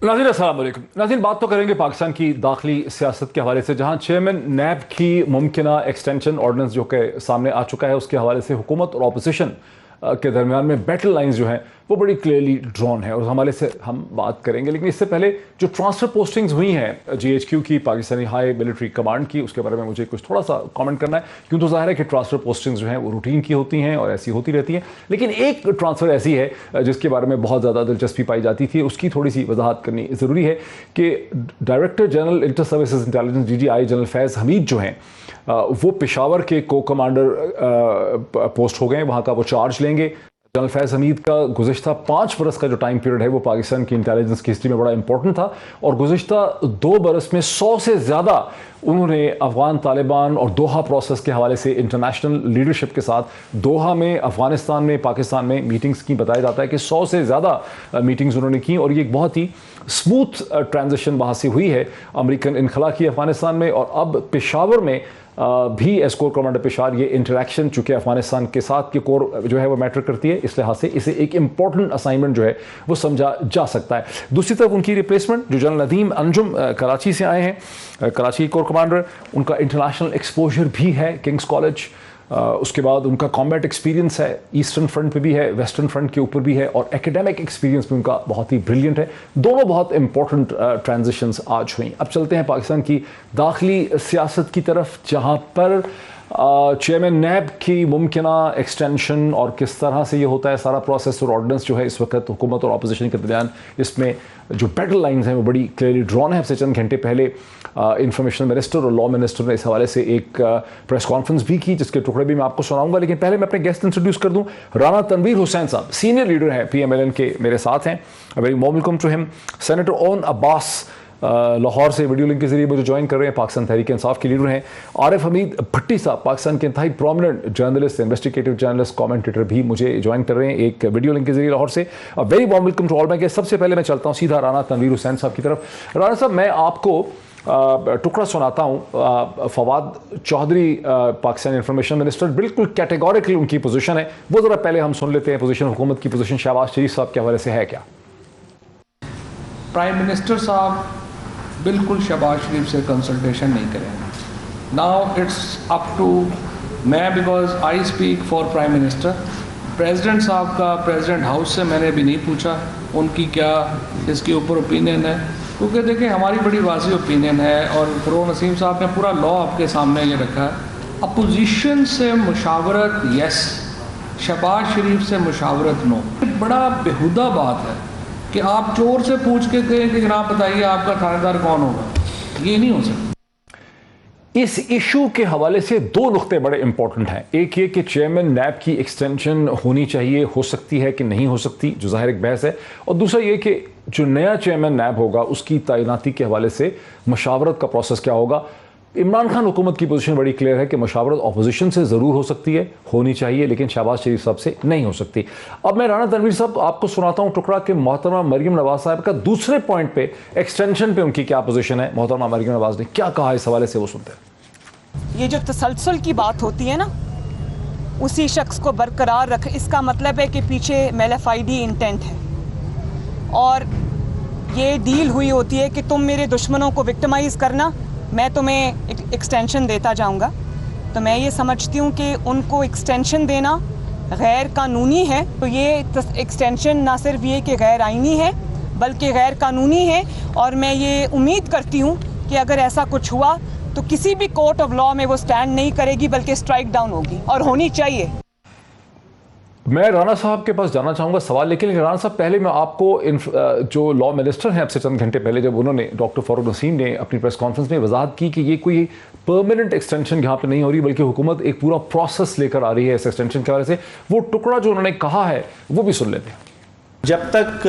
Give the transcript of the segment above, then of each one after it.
नाज़रीन अस्सलाम वालेकुम। नाज़रीन, बात तो करेंगे पाकिस्तान की दाखिली सियासत के हवाले से, जहाँ चेयरमैन नैब की मुमकिना एक्सटेंशन ऑर्डिनेंस जो कि सामने आ चुका है, उसके हवाले से हुकूमत और अपोजिशन के दरमियान में बैटल लाइंस जो हैं वो बड़ी क्लियरली ड्रॉन है और हमारे से हम बात करेंगे। लेकिन इससे पहले जो ट्रांसफ़र पोस्टिंग्स हुई हैं GHQ की, पाकिस्तानी हाई मिलिट्री कमांड की, उसके बारे में मुझे कुछ थोड़ा सा कमेंट करना है, क्यों तो ज़ाहिर है कि ट्रांसफ़र पोस्टिंग्स जो हैं वो रूटीन की होती हैं और ऐसी होती रहती हैं। लेकिन एक ट्रांसफ़र ऐसी है जिसके बारे में बहुत ज़्यादा दिलचस्पी पाई जाती थी, उसकी थोड़ी सी वजाहत करनी ज़रूरी है कि director general inter services intelligence DGI general Faiz Hameed जो हैं वो पेशावर के को कमांडर पोस्ट हो गए, वहाँ का वो चार्ज लेंगे। जनरल फैज़ हमीद का गुज़िश्ता 5 बरस का जो टाइम पीरियड है वो पाकिस्तान की इंटेलिजेंस की हिस्ट्री में बड़ा इंपॉर्टेंट था और गुज़िश्ता 2 बरस में 100 से ज़्यादा उन्होंने अफ़गान तालिबान और दोहा प्रोसेस के हवाले से इंटरनेशनल लीडरशिप के साथ दोहा में, अफ़गानिस्तान में, पाकिस्तान में मीटिंग्स की। बताया जाता है कि 100 से ज़्यादा मीटिंग्स उन्होंने की और ये एक बहुत ही स्मूथ ट्रांजिशन वहाँ से हुई है अमेरिकन इनखला की अफ़गानिस्तान में। और अब पेशावर में भी एस कोर कमांडर पेशावर ये इंटरेक्शन चूँकि अफगानिस्तान के साथ के कोर जो है वो मैटर करती है, इस लिहाज से इसे एक इंपॉर्टेंट असाइनमेंट जो है वो समझा जा सकता है। दूसरी तरफ उनकी रिप्लेसमेंट जो जनरल नदीम अंजुम कराची से आए हैं, कराची कोर कमांडर, उनका इंटरनेशनल एक्सपोजर भी है किंग्स कॉलेज, उसके बाद उनका कॉम्बैट एक्सपीरियंस है, ईस्टर्न फ्रंट पे भी है, वेस्टर्न फ्रंट के ऊपर भी है और एकेडमिक एक्सपीरियंस भी उनका बहुत ही ब्रिलियंट है। दोनों बहुत इंपॉर्टेंट ट्रांजिशंस आज हुई। अब चलते हैं पाकिस्तान की दाखिली सियासत की तरफ, जहाँ पर चेयरमैन नैब की मुमकिना एक्सटेंशन और किस तरह से ये होता है सारा प्रोसेस और ऑर्डिनेंस जो है इस वक्त हुकूमत और अपोजिशन के दरमियान इसमें जो बैटल लाइंस हैं वो बड़ी क्लियरली ड्रॉन है। अब से चंद घंटे पहले इंफॉर्मेशन मिनिस्टर और लॉ मिनिस्टर ने इस हवाले से एक प्रेस कॉन्फ्रेंस भी की, जिसके टुकड़े भी मैं आपको सुनाऊंगा। लेकिन पहले मैं अपने गेस्ट इंट्रोड्यूस कर दूं। राना तनवीर हुसैन साहब सीनियर लीडर हैं PMLN के, मेरे साथ हैं। Very warm welcome to him. Senator Aon Abbas Lahore से वीडियो लिंक के जरिए मुझे ज्वाइन कर रहे हैं, पाकिस्तान तहरीक इंसाफ के लीडर हैं। आरिफ हमीद भट्टी साहब पाकिस्तान के इंतहाई prominent journalist, investigative journalist, commentator भी मुझे ज्वाइन कर रहे हैं एक वीडियो लिंक के जरिए लाहौर से। Very warm welcome to all my guest. सबसे पहले मैं चलता हूँ सीधा राना तनवीर हुसैन साहब की तरफ। राना साहब, मैं आपको टुकड़ा सुनाता हूँ। फवाद चौधरी पाकिस्तान इंफॉर्मेशन मिनिस्टर, बिल्कुल कैटेगोरिकली उनकी पोजीशन है, वो ज़रा पहले हम सुन लेते हैं पोजीशन, हुकूमत की पोजीशन शहबाज शरीफ साहब के हवाले से है क्या? प्राइम मिनिस्टर साहब बिल्कुल शहबाज शरीफ से कंसल्टेशन नहीं करेंगे। नाउ इट्स अप टू मैं, because I speak for prime minister. President साहब का प्रेसिडेंट हाउस से मैंने भी नहीं पूछा उनकी क्या इसके ऊपर ओपिनियन है, क्योंकि देखिए हमारी बड़ी वाज़ेह ओपिनियन है और फरोग नसीम साहब ने पूरा लॉ आपके सामने ये रखा है। अपोजिशन से मुशावरत यस, शहबाज शरीफ से मुशावरत नो। बड़ा बेहुदा बात है कि आप चोर से पूछ के कहें कि जनाब बताइए आपका थानेदार कौन होगा, ये नहीं हो सकता। इस इशू के हवाले से 2 नुक्ते बड़े इंपॉर्टेंट हैं। एक ये कि चेयरमैन नैब की एक्सटेंशन होनी चाहिए, हो सकती है कि नहीं हो सकती, जो जाहिर एक बहस है। और दूसरा ये कि जो नया चेयरमैन नैब होगा उसकी तैनाती के हवाले से मशावरत का प्रोसेस क्या होगा। इमरान खान हुकूमत की पोजीशन बड़ी क्लियर है कि मशावरत अपोजिशन से ज़रूर हो सकती है, होनी चाहिए, लेकिन शहबाज शरीफ साहब से नहीं हो सकती। अब मैं राना तनवीर साहब आपको सुनाता हूँ टुकड़ा कि मोहतरमा मरियम नवाज साहब का दूसरे पॉइंट पे, एक्सटेंशन पे उनकी क्या पोजीशन है। मोहतरमा मरियम नवाज ने क्या कहा इस हवाले से, वो सुनते हैं। ये जो तसलसल की बात होती है ना, उसी शख्स को बरकरार रख, इसका मतलब है कि पीछे मेलाफाइडी इंटेंट है और ये डील हुई होती है कि तुम मेरे दुश्मनों को विक्टिमाइज़ करना, मैं तुम्हें एक्सटेंशन देता जाऊंगा। तो मैं ये समझती हूँ कि उनको एक्सटेंशन देना गैर कानूनी है। तो ये एक्सटेंशन ना सिर्फ ये कि गैर आइनी है बल्कि गैर कानूनी है और मैं ये उम्मीद करती हूँ कि अगर ऐसा कुछ हुआ तो किसी भी कोर्ट ऑफ लॉ में वो स्टैंड नहीं करेगी बल्कि स्ट्राइक डाउन होगी और होनी चाहिए। मैं राना साहब के पास जाना चाहूँगा सवाल, लेकिन राना साहब पहले मैं आपको जो लॉ मिनिस्टर हैं अब से चंद घंटे पहले जब उन्होंने, डॉक्टर फरूक नसीम ने अपनी प्रेस कॉन्फ्रेंस में वजाहत की कि ये कोई परमानेंट एक्सटेंशन यहाँ पे नहीं हो रही बल्कि हुकूमत एक पूरा प्रोसेस लेकर आ रही है इस एक्सटेंशन के वजह से, वो टुकड़ा जो उन्होंने कहा है वो भी सुन लेते हैं। जब तक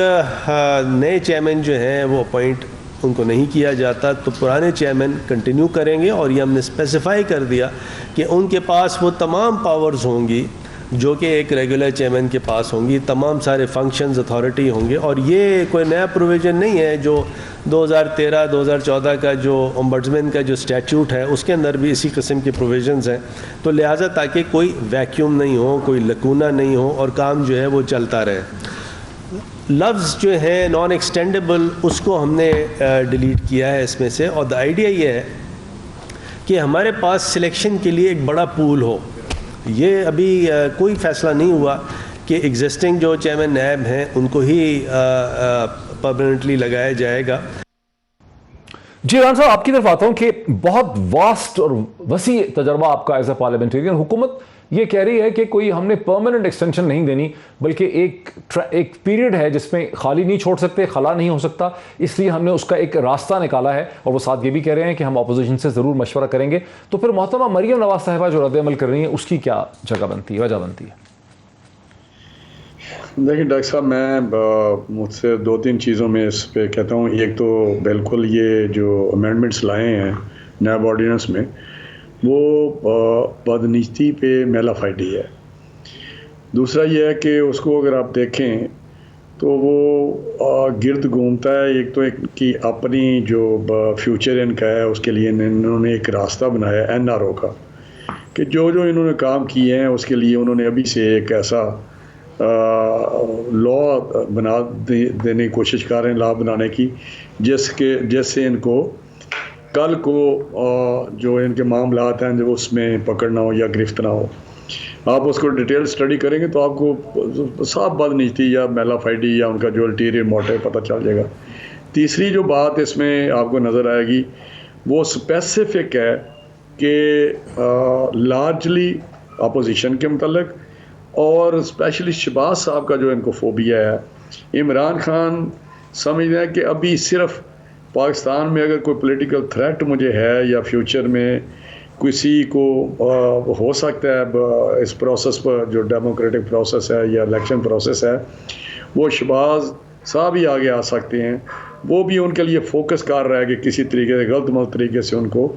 नए चेयरमैन जो हैं वो अपॉइंट उनको नहीं किया जाता तो पुराने चेयरमैन कंटिन्यू करेंगे और ये हमने स्पेसिफाई कर दिया कि उनके पास वो तमाम पावर्स होंगी जो कि एक रेगुलर चेयरमैन के पास होंगी, तमाम सारे फंक्शंस अथॉरिटी होंगे। और ये कोई नया प्रोविज़न नहीं है, जो 2013-2014 का जो ओम्बड्समैन का जो स्टैट्यूट है उसके अंदर भी इसी किस्म के प्रोविजंस हैं। तो लिहाजा ताकि कोई वैक्यूम नहीं हो, कोई लकूना नहीं हो और काम जो है वो चलता रहे। लफ्ज़ जो है नॉन एक्सटेंडेबल उसको हमने डिलीट किया है इसमें से, और द आइडिया ये है कि हमारे पास सिलेक्शन के लिए एक बड़ा पूल हो। ये अभी कोई फ़ैसला नहीं हुआ कि एग्जिस्टिंग जो चेयरमैन नैब हैं उनको ही परमानेंटली लगाया जाएगा। जी राना साहब, आपकी तरफ आता हूं कि बहुत वास्ट और वसी तजर्बा आपका एज ए पार्लियामेंटेरियन। हुकूमत ये कह रही है कि कोई हमने परमानेंट एक्सटेंशन नहीं देनी, बल्कि एक पीरियड है जिसमें खाली नहीं छोड़ सकते, खला नहीं हो सकता, इसलिए हमने उसका एक रास्ता निकाला है। और वो साथ ये भी कह रहे हैं कि हम अपोजिशन से ज़रूर मशवरा करेंगे। तो फिर मोहतरमा मरियम नवाज साहिबा जो रद्द-ए-अमल कर रही हैं उसकी क्या जगह बनती है, वजह बनती है? देखिए डॉक्टर साहब, मैं मुझसे 2-3 चीज़ों में इस पे कहता हूँ। एक तो बिल्कुल ये जो अमेंडमेंट्स लाए हैं नैब ऑर्डिनेंस में, वो बदनीति पे मेलाफाइडी है। दूसरा ये है कि उसको अगर आप देखें तो वो गिर्द घूमता है। एक तो एक कि अपनी जो फ्यूचर इनका है उसके लिए इन्होंने एक रास्ता बनाया NRO का, कि जो जो इन्होंने काम किए हैं उसके लिए उन्होंने अभी से एक ऐसा लॉ बना देने की कोशिश कर रहे हैं, लॉ बनाने की, जैसे इनको कल को जो इनके मामलात हैं जो उसमें पकड़ ना हो या गिरफ्त ना हो। आप उसको डिटेल स्टडी करेंगे तो आपको साफ बदनीति या मेलाफाइडी या उनका जो अल्टीरियर मोटिव पता चल जाएगा। तीसरी जो बात इसमें आपको नज़र आएगी वो स्पेसिफिक है कि लार्जली अपोजिशन के मतलब, और स्पेशली शहबाज साहब का जो इनको फोबिया है। इमरान खान समझते हैं कि अभी सिर्फ पाकिस्तान में अगर कोई पॉलिटिकल थ्रेट मुझे है या फ्यूचर में किसी को हो सकता है इस प्रोसेस पर, जो डेमोक्रेटिक प्रोसेस है या इलेक्शन प्रोसेस है, वो शहबाज साहब ही आगे आ सकते हैं। वो भी उनके लिए फोकस कर रहा है कि किसी तरीके से गलत तरीके से उनको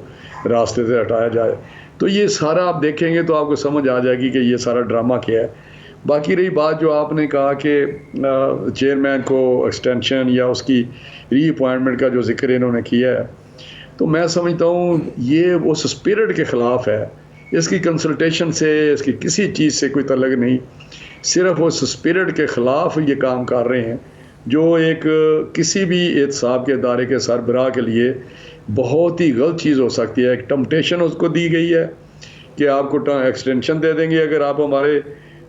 रास्ते से हटाया जाए। तो ये सारा आप देखेंगे तो आपको समझ आ जाएगी कि ये सारा ड्रामा क्या है। बाकी रही बात जो आपने कहा कि चेयरमैन को एक्सटेंशन या उसकी रीअपॉइंटमेंट का जो जिक्र इन्होंने किया है, तो मैं समझता हूँ ये उस स्पिरिट के ख़िलाफ़ है। इसकी कंसल्टेशन से, इसकी किसी चीज़ से कोई तल्लुक़ नहीं, सिर्फ उस स्पिरिट के ख़िलाफ़ ये काम कर रहे हैं जो एक किसी भी एहतसाब के इदारे के सरबराह के लिए बहुत ही गलत चीज़ हो सकती है। एक टम्पटेशन उसको दी गई है कि आपको एक्सटेंशन दे देंगे अगर आप हमारे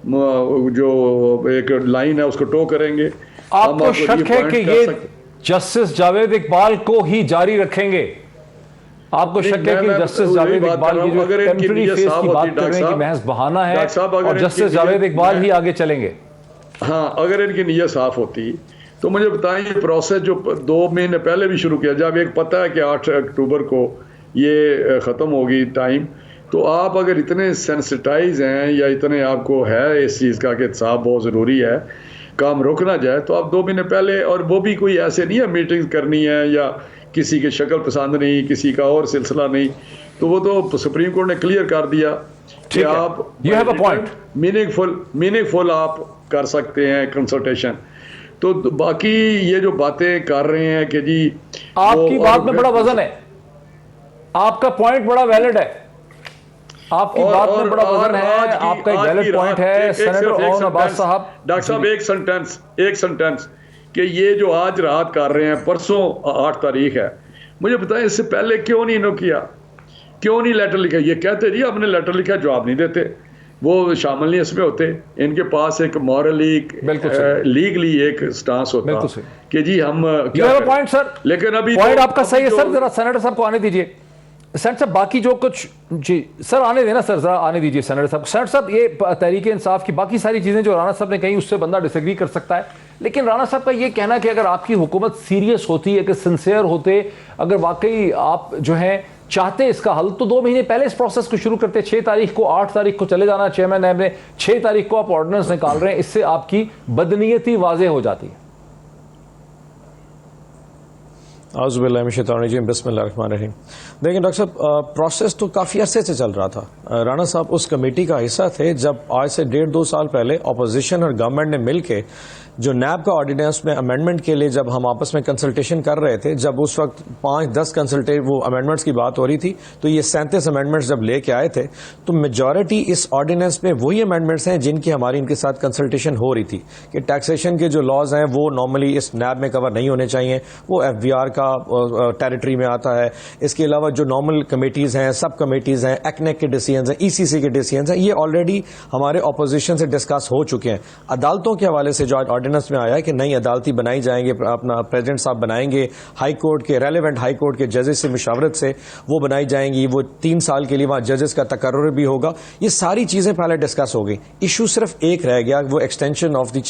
जो एक लाइन है उसको टो करेंगे। आपको शक है कि ये जस्टिस जावेद इकबाल को ही जारी रखेंगे? आपको शक है कि जस्टिस जावेद इकबाल की जो टेम्पररी फेस की बात कर रहे हैं कि महज बहाना है और जस्टिस जावेद इकबाल ही आगे चलेंगे? हाँ, अगर इनकी नीयत साफ होती तो मुझे बताएं, ये प्रोसेस जो 2 महीने पहले भी शुरू किया, जब एक पता है कि 8 अक्टूबर को ये ख़त्म होगी टाइम, तो आप अगर इतने सेंसिटाइज हैं या इतने आपको है इस चीज़ का कि एहतसाब बहुत ज़रूरी है, काम रुक ना जाए, तो आप 2 महीने पहले, और वो भी कोई ऐसे नहीं है मीटिंग करनी है या किसी की शक्ल पसंद नहीं, किसी का और सिलसिला नहीं, तो वो तो सुप्रीम कोर्ट ने क्लियर कर दिया कि आप मीनिंगफुल आप कर सकते हैं कंसल्टेशन। तो बाकी ये जो बातें कर रहे हैं कि जी आपकी बात में बड़ा वजन है, आपका पॉइंट बड़ा वैलिड है, आपकी बात में बड़ा वजन है, आपका एक वैलिड पॉइंट है सेनेटर ओन अब्बास साहब। डॉक्टर साहब एक सेंटेंस कि ये जो आज रात कर रहे हैं, परसों 8 तारीख है, मुझे बताएं इससे पहले क्यों नहीं इन्होंने किया, क्यों नहीं लेटर लिखा? ये कहते जी हमने लेटर लिखा, जवाब नहीं देते, वो शामिल नहीं इसमें होते। इनके पास एक मॉरली लीगली एक स्टांस होता कि जी हम पॉइंट सर, लेकिन अभी पॉइंट आपका सही है सर। जरा सेनेटर साहब को आने दीजिए। सेनेटर साहब बाकी जो कुछ, जी सर आने देना सर, जरा आने दीजिए सेनेटर साहब। सेनेटर साहब ये तहरीक इंसाफ की बाकी सारी चीजें जो राणा साहब ने कही उससे बंदा डिसएग्री कर सकता है, लेकिन राणा साहब का ये कहना कि अगर आपकी हुकूमत सीरियस होती है, कि सिंसियर होते, अगर वाकई आप जो है चाहते इसका हल, तो 2 महीने पहले इस प्रोसेस को शुरू करते। 6 तारीख को, 8 तारीख को चले जाना चेयरमैन साहब ने, 6 तारीख को आप ऑर्डिनेंस निकाल रहे हैं, इससे आपकी बदनीयती वाज़े हो जाती है। आज़ुबिल्लाहिमिनश्शैतानिर्रजीम, बिस्मिल्लाहिर्रहमानिर्रहीम। देखिए डॉक्टर साहब, प्रोसेस तो काफ़ी अरसे से चल रहा था। राणा साहब उस कमेटी का हिस्सा थे जब आज से 1.5-2 साल पहले अपोजिशन और गवर्नमेंट ने मिल के जो नैब का ऑर्डिनेंस में अमेंडमेंट के लिए जब हम आपस में कंसल्टेशन कर रहे थे, जब उस वक्त 5-10 वो अमेंडमेंट्स की बात हो रही थी, तो ये 37 अमेंडमेंट्स जब लेके आए थे, तो मेजॉरिटी इस ऑर्डिनेंस में वही अमेंडमेंट्स हैं जिनकी हमारी इनके साथ कंसल्टेशन हो रही थी कि टैक्सेशन के जो लॉज हैं वो नॉर्मली इस नैब में कवर नहीं होने चाहिए, वो FBR का टेरिटरी में आता है। इसके अलावा जो नॉर्मल कमेटीज हैं, सब कमेटीज हैं, एक्नेक के डिसीजंस हैं, ECC के डिसीजंस हैं, ये ऑलरेडी हमारे ऑपोजिशन से डिस्कस हो चुके हैं। अदालतों के हवाले से जो आज ऑर्डिनेंस में आया है कि नई अदालती बनाई जाएंगे, अपना प्रेसिडेंट साहब बनाएंगे, हाई कोर्ट के रेलेवेंट हाई कोर्ट के जजेस से मुशावरत से वो बनाई जाएंगी, वो 3 साल के लिए वहां जजेस का तकर्रुर भी होगा। ये सारी चीजें पहले डिस्कस हो गई। इशू सिर्फ एक रह गया, वो extension of the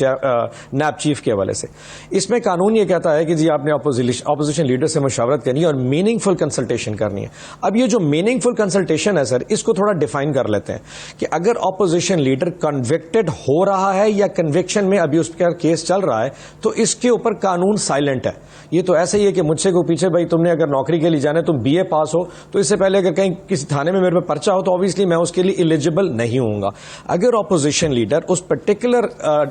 NAB chief के हवाले से। इसमें कानून ये कहता है कि जी आपने ऑपोजिशन लीडर से मुशावरत करनी है और मीनिंगफुल कंसल्टेशन करनी है। अब ये जो मीनिंगफुल कंसल्टेशन है सर, इसको थोड़ा डिफाइन कर लेते हैं कि अगर ऑपोजिशन लीडर कन्विक्टेड हो रहा है या कन्विक्शन में अभी उसका केस चल रहा है, तो इसके ऊपर कानून साइलेंट है। ये तो ऐसे ही है कि मुझसे को पीछे भाई तुमने अगर नौकरी के लिए जाना है, तुम BA पास हो, तो इससे पहले अगर कहीं किसी थाने में मेरे पे पर्चा हो तो ऑब्वियसली मैं उसके लिए एलिजिबल नहीं होऊंगा। अगर ऑपोजिशन लीडर उस पर्टिकुलर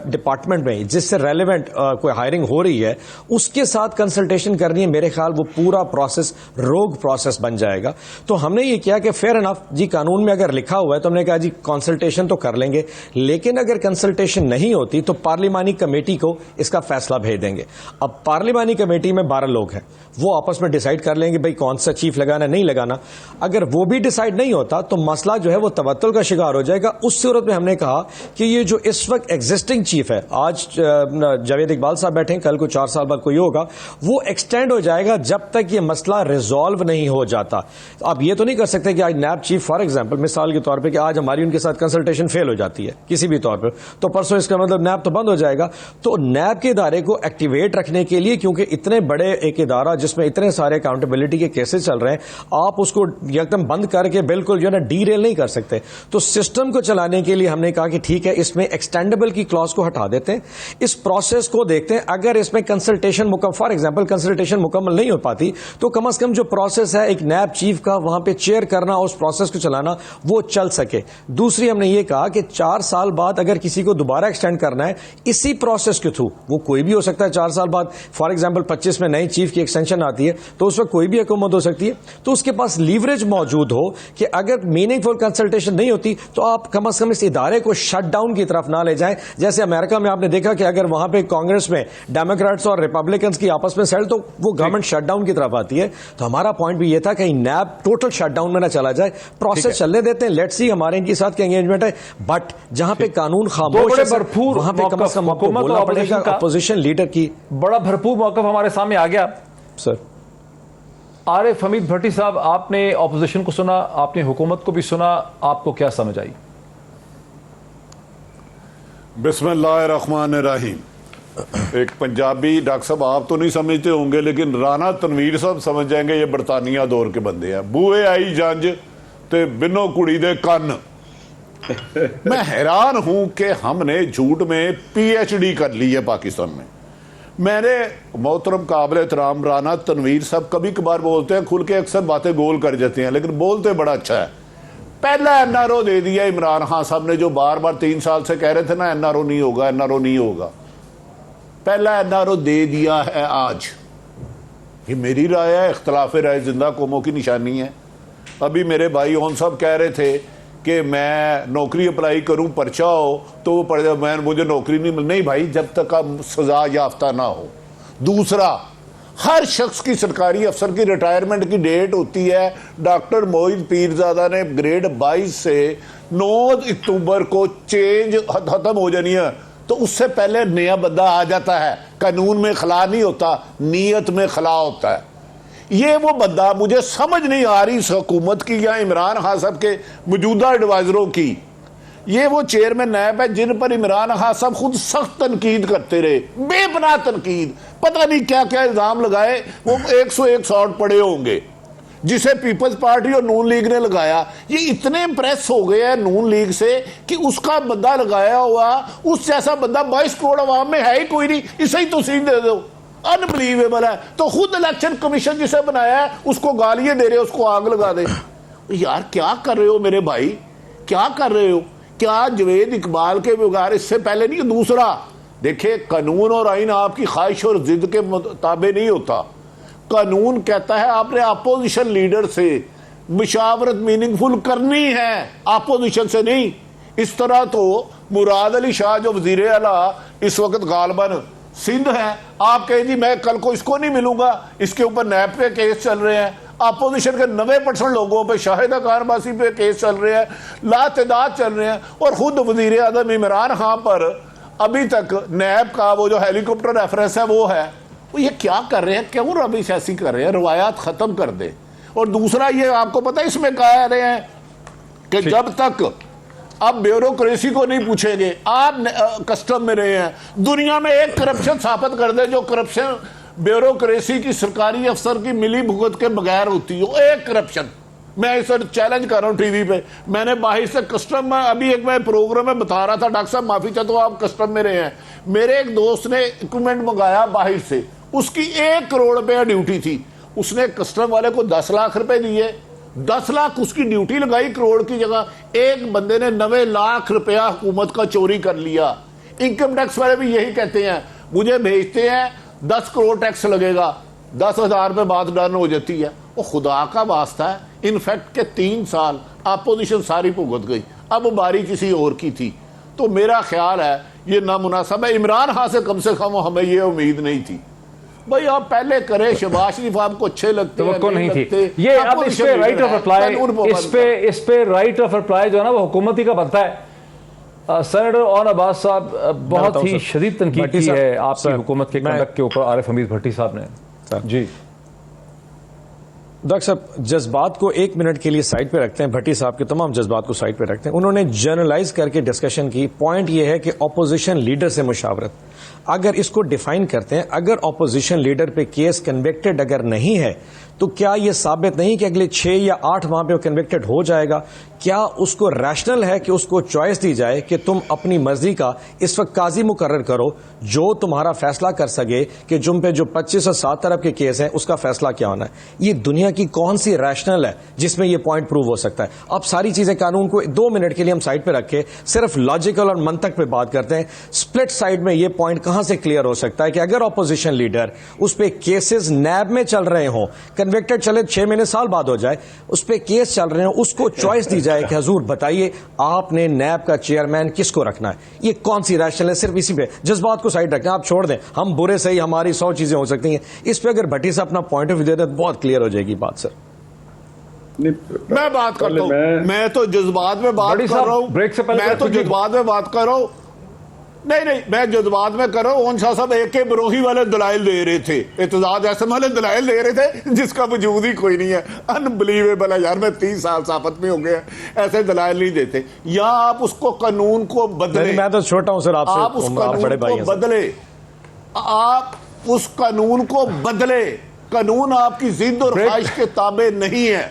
डिपार्टमेंट में जिससे रेलेवेंट कोई हायरिंग हो रही है उसके साथ कंसल्टेशन करनी है, मेरे ख्याल वो पूरा प्रोसेस रोग प्रोसेस बन जाएगा। तो हमने ये किया कि फेयर इनफ जी, कानून में अगर लिखा हुआ है तो हमने कहा जी कंसल्टेशन तो कर लेंगे, लेकिन अगर कंसल्टेशन नहीं होती तो पार्लिमानी कमेटी को इसका फैसला भेज देंगे। अब पार्लिमानी कमेटी में 12 लोग हैं, वो आपस में डिसाइड कर लेंगे भाई कौन सा चीफ लगाना नहीं लगाना। अगर वो भी डिसाइड नहीं होता तो मसला जो है वो तवत्तुल का शिकार हो जाएगा। उस सूरत में हमने कहा कि ये जो इस वक्त एग्जिस्टिंग चीफ है, आज जावेद इकबाल साहब बैठे हैं, कल को 4 साल बाद कोई होगा, वो एक्सटेंड हो जाएगा जब तक ये मसला रिजॉल्व नहीं हो जाता। आप ये तो नहीं कर सकते कि आज नैब चीफ फॉर एग्जाम्पल मिसाल के तौर पर कि आज हमारी उनके साथ कंसल्टेशन फेल हो जाती है किसी भी तौर पर, तो परसों इसका मतलब नैब तो बंद हो जाएगा। तो नैब के इदारे को एक्टिवेट रखने के लिए, क्योंकि इतने बड़े एक इदारा जिसमें इतने सारे अकाउंटेबिलिटी के केसेस चल रहे हैं, आप उसको एकदम बंद करके बिल्कुल जो है ना डीरेल नहीं कर सकते। तो सिस्टम को चलाने के लिए हमने कहा कि ठीक है, इसमें एक्सटेंडेबल की क्लॉज को हटा देते हैं, इस प्रोसेस को देखते हैं। अगर इसमें कंसल्टेशन फॉर एग्जांपल कंसल्टेशन मुकम्मल नहीं हो पाती तो कम से कम जो प्रोसेस है एक नैब चीफ का वहां पे चेयर करना, उस प्रोसेस को चलाना, वो चल सके। दूसरी हमने ये कहा कि 4 साल बाद अगर किसी को दोबारा एक्सटेंड करना है इसी प्रोसेस के थ्रू, वो कोई भी हो सकता है 4 साल बाद, फॉर एग्जांपल 25 में नई चीफ की एक्सटेंशन आती है तो उस वक्त कोई भी हुकूमत हो सकती है, तो उसके पास लीवरेज मौजूद हो कि अगर मीनिंगफुल कंसल्टेशन नहीं होती तो आप कम से कम इस इदारे को शटडाउन की तरफ ना ले जाएं। जैसे अमेरिका में आपने देखा कि अगर वहां पे कांग्रेस में डेमोक्रेट्स और रिपब्लिकन्स की आपस में सेल, तो वो गवर्नमेंट शटडाउन की तरफ आती है। तो हमारा पॉइंट भी ये था कि नैब टोटल शटडाउन में ना चला जाए, प्रोसेस चलने देते हैं, लेट्स सी हमारे इनके साथ क्या एंगेजमेंट है, बट जहां पे कानून खामोश है भरपूर, वहां पे कम से कम आपको बोलना पड़ेगा अपोजिशन लीडर की। बड़ा भरपूर मौक़िफ़ हमारे सामने आ गया सर। आरिफ हमीद भट्टी साहब, आपने ऑपोजिशन को सुना, आपने हुकूमत को भी सुना, आपको क्या समझ आई? बिस्मिल्लाहिर्रहमानिर्रहीम। एक पंजाबी डॉक्टर साहब आप तो नहीं समझते होंगे, लेकिन राना तनवीर साहब समझ जाएंगे, ये बरतानिया दौर के बंदे हैं। बूए आई जंज ते बिनो कुड़ी दे कन्न। मैं हैरान हूं कि हमने झूठ में PhD कर ली है पाकिस्तान में। मैंने मोहतरम काबिल एहतराम राना तनवीर साहब कभी कभार बोलते हैं, खुल के अक्सर बातें गोल कर जाते हैं, लेकिन बोलते बड़ा अच्छा है। पहला NRO दे दिया इमरान खान साहब ने, जो बार बार 3 साल से कह रहे थे ना NRO नहीं होगा, NRO नहीं होगा। पहला NRO दे दिया है आज। ये मेरी राय है, इख्तलाफ राय जिंदा कौमों की निशानी है। अभी मेरे भाई ओन साहब कह रहे थे कि मैं नौकरी अप्लाई करूं, पर्चा हो तो वो मैं मुझे नौकरी नहीं मिल। नहीं भाई, जब तक आप सजा याफ्ता ना हो। दूसरा, हर शख्स की सरकारी अफसर की रिटायरमेंट की डेट होती है। डॉक्टर मोहित पीरजादा ने ग्रेड 22 से 9 अक्टूबर को चेंज खत्म हो जानी है, तो उससे पहले नया बंदा आ जाता है। कानून में खला नहीं होता, नीयत में खला होता है। ये वो बंदा, मुझे समझ नहीं आ रही इस हुकूमत की या इमरान खान साहब के मौजूदा एडवाइजरों की, ये वो चेयरमैन नैब है जिन पर इमरान खान साहब खुद सख्त तनकीद करते रहे, बेपनाह तनकीद, पता नहीं क्या क्या इल्जाम लगाए। वो 101 शॉट पड़े होंगे जिसे पीपल्स पार्टी और नून लीग ने लगाया। ये इतने इंप्रेस हो गए हैं नून लीग से कि उसका बंदा लगाया हुआ, उस जैसा बंदा 22 करोड़ अवाम में है ही कोई नहीं, इसे ही तो सीट दे दो। अनबिलीवेबल है। तो खुद इलेक्शन कमीशन जिसे बनाया है उसको गालियां दे रहे हो, उसको आग लगा दे। यार क्या कर रहे हो मेरे भाई, क्या कर रहे हो? क्या जावेद इकबाल के बगैर, इससे पहले नहीं, दूसरा देखिए, कानून और आइन आपकी ख्वाहिश और जिद के मुताबिक नहीं होता। कानून कहता है आपने अपोजिशन लीडर से मुशावरत मीनिंगफुल करनी है, अपोजिशन से नहीं। इस तरह तो मुराद अली शाह जो वजीर आला इस वक्त गालबन सिंध है, आप कहें जी मैं कल को इसको नहीं मिलूंगा, इसके ऊपर नैब पे केस चल रहे हैं, अपोजिशन के 90% लोगों पे शाहिदा कारबासी पे केस चल रहे हैं, लातेदाद चल रहे हैं, और खुद वजीर आज़म इमरान खान पर अभी तक नैब का वो जो हेलीकॉप्टर रेफरेंस है वो है। वो ये क्या कर रहे हैं, क्यों रबिश ऐसी कर रहे हैं, रवायात खत्म कर दे। और दूसरा ये आपको पता है इसमें कह रहे हैं कि जब तक अब ब्यूरोक्रेसी को नहीं पूछेंगे, आप कस्टम में रहे हैं, दुनिया में एक करप्शन स्थापित कर दे जो करप्शन ब्यूरोक्रेसी की सरकारी अफसर की मिली भुगत के बगैर होती हो, एक करप्शन। मैं इस चैलेंज कर रहा हूं टीवी पे। मैंने बाहर से कस्टम में अभी एक मैं प्रोग्राम में बता रहा था, डॉक्टर साहब माफी चाहता हूं आप कस्टम में रहे हैं, मेरे एक दोस्त ने इक्विपमेंट मंगाया बाहर से, उसकी 1 करोड़ रुपया ड्यूटी थी, उसने कस्टम वाले को 10 लाख रुपए दिए, 10 लाख उसकी ड्यूटी लगाई करोड़ की जगह, एक बंदे ने 90 लाख रुपया हुकूमत का चोरी कर लिया। इनकम टैक्स वाले भी यही कहते हैं, मुझे भेजते हैं 10 करोड़ टैक्स लगेगा, 10,000 पे बात डन हो जाती है। वो खुदा का वास्ता है, इनफैक्ट के 3 साल अपोजिशन सारी भुगत गई, अब बारी किसी और की थी। तो मेरा ख्याल है ये नामुनासिब है। इमरान खान से कम हमें ये उम्मीद नहीं थी। भाई आप पहले करें, शहबाज शरीफ आपको अच्छे लगते हैं, नहीं थी ये। अब इस पे राइट ऑफ रिप्लाई, इस पे राइट ऑफ रिप्लाई जो है ना वो हुकूमत ही का बनता है। सेनेटर ऑन अब्बास साहब बहुत ही शदीद तनकीद की है आपकी हुकूमत के कंडक्ट के ऊपर आरिफ हमीद भट्टी साहब ने। जी डॉक्टर साहब, जज्बात को 1 मिनट के लिए साइड पे रखते हैं, भट्टी साहब के तमाम जज्बात को साइड पे रखते हैं। उन्होंने जनरलाइज करके डिस्कशन की। पॉइंट यह है कि ऑपोजिशन लीडर से मुशावरत, अगर इसको डिफाइन करते हैं, अगर ऑपोजिशन लीडर पे केस कन्विक्टेड अगर नहीं है तो क्या यह साबित नहीं कि अगले 6 या 8 माह पे वो कन्विक्टेड हो जाएगा? क्या उसको रैशनल है कि उसको चॉइस दी जाए कि तुम अपनी मर्जी का इस वक्त काजी मुकर्रर करो जो तुम्हारा फैसला कर सके कि जुम पे जो 25 और 7 तरफ के केस हैं उसका फैसला क्या होना है? ये दुनिया की कौन सी रैशनल है जिसमें ये पॉइंट प्रूव हो सकता है? अब सारी चीजें कानून को 2 मिनट के लिए हम साइड पे रखे, सिर्फ लॉजिकल और मंतक पे बात करते हैं। स्प्लिट साइड में ये पॉइंट कहां से क्लियर हो सकता है कि अगर ऑपोजिशन लीडर उस पर केसेस नैब में चल रहे हों, कन्विक्टेड चले 6 महीने साल बाद हो जाए, उस पर केस चल रहे हो, उसको चॉइस दी जाए कि हजूर बताइए आपने नैब का चेयरमैन किसको रखना है? ये कौन सी रैशनल है? सिर्फ इसी पे जज्बात को साइड रखें, आप छोड़ दें, हम बुरे सही हमारी 100 चीजें हो सकती हैं। इस पे अगर भट्टी से अपना पॉइंट ऑफ व्यू दे दे तो बहुत क्लियर हो जाएगी बात। सर मैं बात करता हूं, मैं तो जज्बात में बात कर रहा हूं, ब्रेक से पहले मैं तो जज्बात में बात कर रहा हूं। नहीं, मैं जज्बात में कर रहा हूं। उन साहब एक के बरोही वाले दलाइल दे रहे थे, एतजाज ऐसे वाले दलाइल दे रहे थे जिसका वजूद ही कोई नहीं है। अनबिलीवेबल है यार, मैं 30 साल साफत में हो गया, ऐसे दलाइल नहीं देते। या आप उसको कानून को बदले, मैं तो छोटा हूं सर आपसे, आप उस कानून को बदले, आप उस कानून को बदले। कानून आपकी जिद और ख्वाहिश के ताबे नहीं है,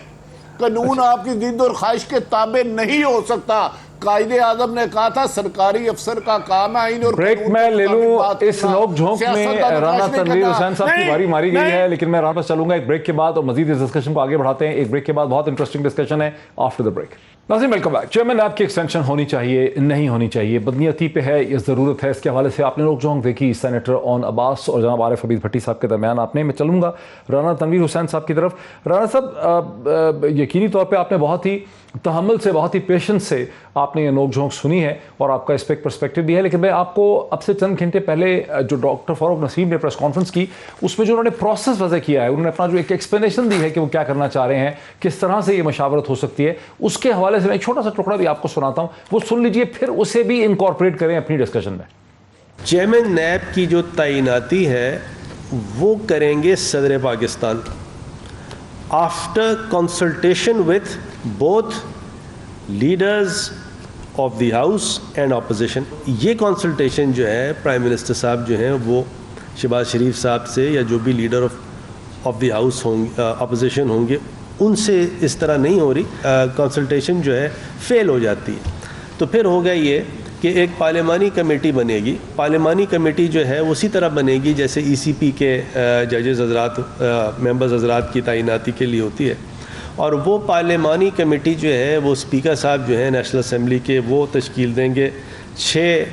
कानून आपकी जिद और ख्वाहिश के ताबे नहीं हो सकता। कायदे आजम ने कहा था सरकारी अफसर का काम है आइन और ब्रेक में ले लूं। इस नोक झोंक में राना तनवीर हुसैन साहब की बारी मारी गई है, लेकिन मैं राना पर चलूंगा एक ब्रेक के बाद और मजीद इस डिस्कशन को आगे बढ़ाते हैं। एक ब्रेक के बाद बहुत इंटरेस्टिंग डिस्कशन है आफ्टर द ब्रेक। नाज़रीन वेलकम बैक। चेयरमैन नैब की एक्सटेंशन होनी चाहिए, नहीं होनी चाहिए, बदनीयती पे है, ये ज़रूरत है, इसके हवाले से आपने नोक झोंक देखी सेनेटर ऑन अब्बास और जनाब आरिफ हमीद भट्टी साहब के दरमियान। आपने, मैं चलूंगा राना तनवीर हुसैन साहब की तरफ। राना साहब, यकीनी तौर पर आपने बहुत ही तहम्मुल से, बहुत ही पेशेंस से आपने ये नोक झोंक सुनी है और आपका इस पर एक पर्सपेक्टिव भी है। लेकिन मैं आपको अब से चंद घंटे पहले जो डॉक्टर फारूक नसीम ने प्रेस कॉन्फ्रेंस की, उसमें जो उन्होंने प्रोसेस वजह किया है, उन्होंने अपना जो एक एक्सप्लेनेशन दी है कि वो क्या करना चाह रहे हैं, किस तरह से ये मशावरत हो सकती है, उसके हवाले से मैं एक छोटा सा टुकड़ा भी आपको सुनाता हूँ, वो सुन लीजिए, फिर उसे भी इनकॉर्पोरेट करें अपनी डिस्कशन में। चेयरमैन नैब की जो तैनाती है वो करेंगे सदर Pakistan after consultation with both leaders of the house and opposition. ये कंसल्टेशन जो है प्राइम मिनिस्टर साहब जो हैं वो शहबाज शरीफ साहब से या जो भी लीडर ऑफ द हाउस होंगे, ऑपोजिशन होंगे, उनसे इस तरह नहीं हो रही। कंसल्टेशन जो है फेल हो जाती है। तो फिर होगा ये कि एक पार्लिमानी कमेटी बनेगी। पार्लिमानी कमेटी जो है उसी तरह बनेगी जैसे ECP के जजेस हजरात, मेंबर्स हजरात की तैनाती के लिए होती है। और वो पार्लिमानी कमेटी जो है वो स्पीकर साहब जो है नेशनल असम्बली के, वो तश्कील देंगे। 6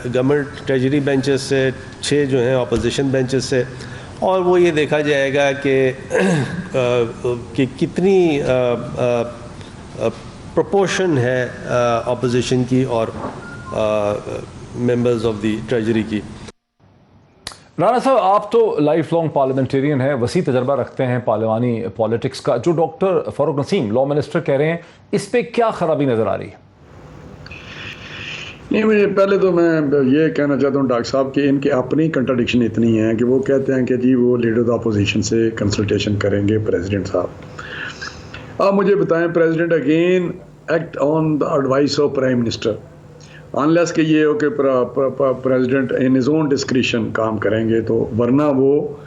गवर्नमेंट ट्रेजरी बेंचेस से, 6 जो हैं अपोजिशन बेंचेस से, और वो ये देखा जाएगा कि कितनी प्रोपोर्शन है अपोजिशन की और मेंबर्स ऑफ द ट्रेजरी की। राणा साहब, आप तो लाइफ लॉन्ग पार्लियामेंटेरियन हैं, वसी तजर्बा रखते हैं पार्लियामानी पॉलिटिक्स का। जो doctor Farooq Naseem law minister कह रहे हैं, इस पे क्या खराबी नजर आ रही है? नहीं, मुझे पहले तो मैं ये कहना चाहता हूँ डॉक्टर साहब कि इनकी अपनी कंट्राडिक्शन इतनी है कि वो कहते हैं कि जी वो लीडर ऑफ अपोजिशन से कंसल्टेशन करेंगे प्रेसिडेंट साहब। आप मुझे बताएं, president again act on the advice of prime minister, unless कि ये हो कि president in his own discretion काम करेंगे, तो वरना वो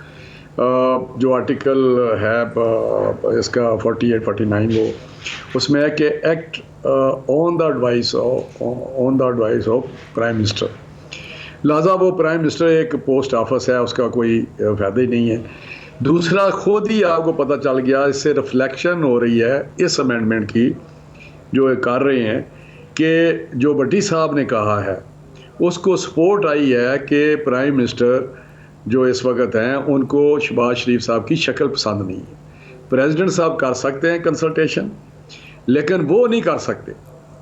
जो आर्टिकल है इसका 48-49 वो उसमें है कि act on the advice of prime minister. लिहाजा वो प्राइम मिनिस्टर एक पोस्ट ऑफिस है, उसका कोई फ़ायदा ही नहीं है। दूसरा, खुद ही आपको पता चल गया, इससे रिफ्लेक्शन हो रही है इस अमेंडमेंट की जो कर रहे हैं कि जो भट्टी साहब ने कहा है उसको सपोर्ट आई है कि प्राइम मिनिस्टर जो इस वक्त हैं उनको शहबाज शरीफ साहब की शक्ल पसंद नहीं है। प्रेसिडेंट साहब कर सकते हैं कंसल्टेशन, लेकिन वो नहीं कर सकते।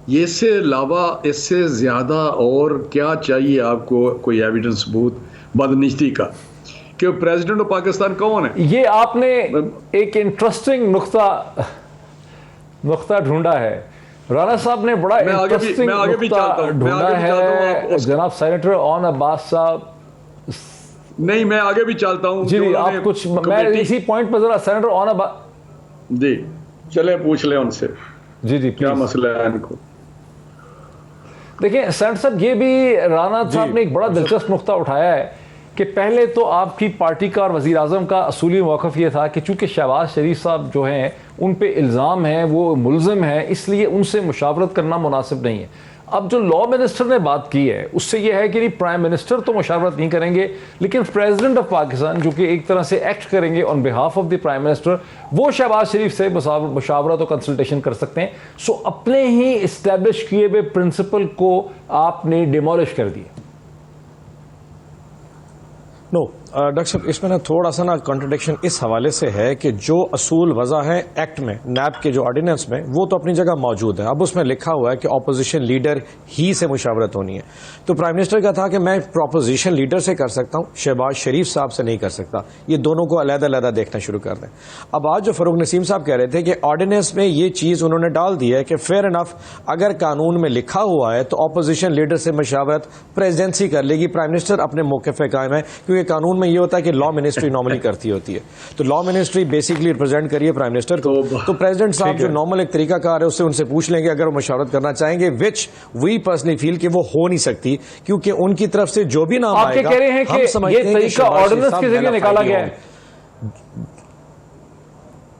ये इससे अलावा इससे ज़्यादा और क्या चाहिए आपको, कोई एविडेंस सबूत बदनिश्ती का कि प्रेसिडेंट ऑफ पाकिस्तान कौन है? ये आपने एक इंटरेस्टिंग नुक्ता ढूंढा है। राणा साहब ने बड़ा इंटरेस्टिंग नुक्ता ढूंढा है। जनाब सेनेटर ऑन अब्बास साहब, नहीं मैं आगे भी चलता हूँ जी, आप कुछ, मैं इसी पॉइंट पर जरा सेनेटर ऑन अब्बास जी चले पूछ ले उनसे जी क्या मसला है इनको। देखिए सेनेटर साहब, ये भी राणा साहब ने एक बड़ा दिलचस्प नुक्ता उठाया है कि पहले तो आपकी पार्टी का और वज़ीर आज़म का असूली मौक़िफ़ ये था कि चूँकि शहबाज शरीफ साहब जो हैं उन पे इल्ज़ाम है, वो मुल्ज़िम है, इसलिए उनसे मुशावरत करना मुनासिब नहीं है। अब जो लॉ मिनिस्टर ने बात की है उससे ये है कि नहीं, प्राइम मिनिस्टर तो मुशावरत नहीं करेंगे, लेकिन प्रेसिडेंट ऑफ पाकिस्तान जो कि एक तरह से एक्ट करेंगे on behalf of the prime minister, वो शहबाज शरीफ से मुशावरत और कंसल्टेशन कर सकते हैं। सो अपने ही इस्टेब्लिश किए हुए प्रिंसिपल को आपने डिमोलिश कर दिया। नो डॉक्टर साहब, इसमें ना थोड़ा सा ना कॉन्ट्रडिक्शन इस हवाले से है कि जो असूल वजह है एक्ट में, नैब के जो ऑर्डिनेंस में, वो तो अपनी जगह मौजूद है। अब उसमें लिखा हुआ है कि ऑपोजिशन लीडर ही से मुशावरत होनी है। तो प्राइम मिनिस्टर का था कि मैं ऑपोजिशन लीडर से कर सकता हूं, शहबाज शरीफ साहब से नहीं कर सकता। ये दोनों को अलग-अलग देखना शुरू कर दें। अब आज जो फारूक नसीम साहब कह रहे थे कि ऑर्डिनेंस में ये चीज उन्होंने डाल दी है कि फेयर इनफ, अगर कानून में लिखा हुआ है तो ऑपोजिशन लीडर से मुशावरत प्रेसिडेंसी कर लेगी, प्राइम मिनिस्टर अपने मौके पे कायम है। क्योंकि कानून में ये होता है कि लॉ मिनिस्ट्री नॉर्मली करती होती है, तो लॉ मिनिस्ट्री बेसिकली रिप्रेजेंट करिए प्राइम मिनिस्टर को। तो प्रेसिडेंट साहब जो नॉर्मल एक तरीका कार है उससे उनसे पूछ लेंगे अगर वो मुशावरत करना चाहेंगे, विच वी पर्सनली फील कि वो हो नहीं सकती, क्योंकि उनकी तरफ से जो भी नाम आएगा, कह रहे हैं कि ये तरीका ऑर्डिनेंस के जरिए निकाला गया है।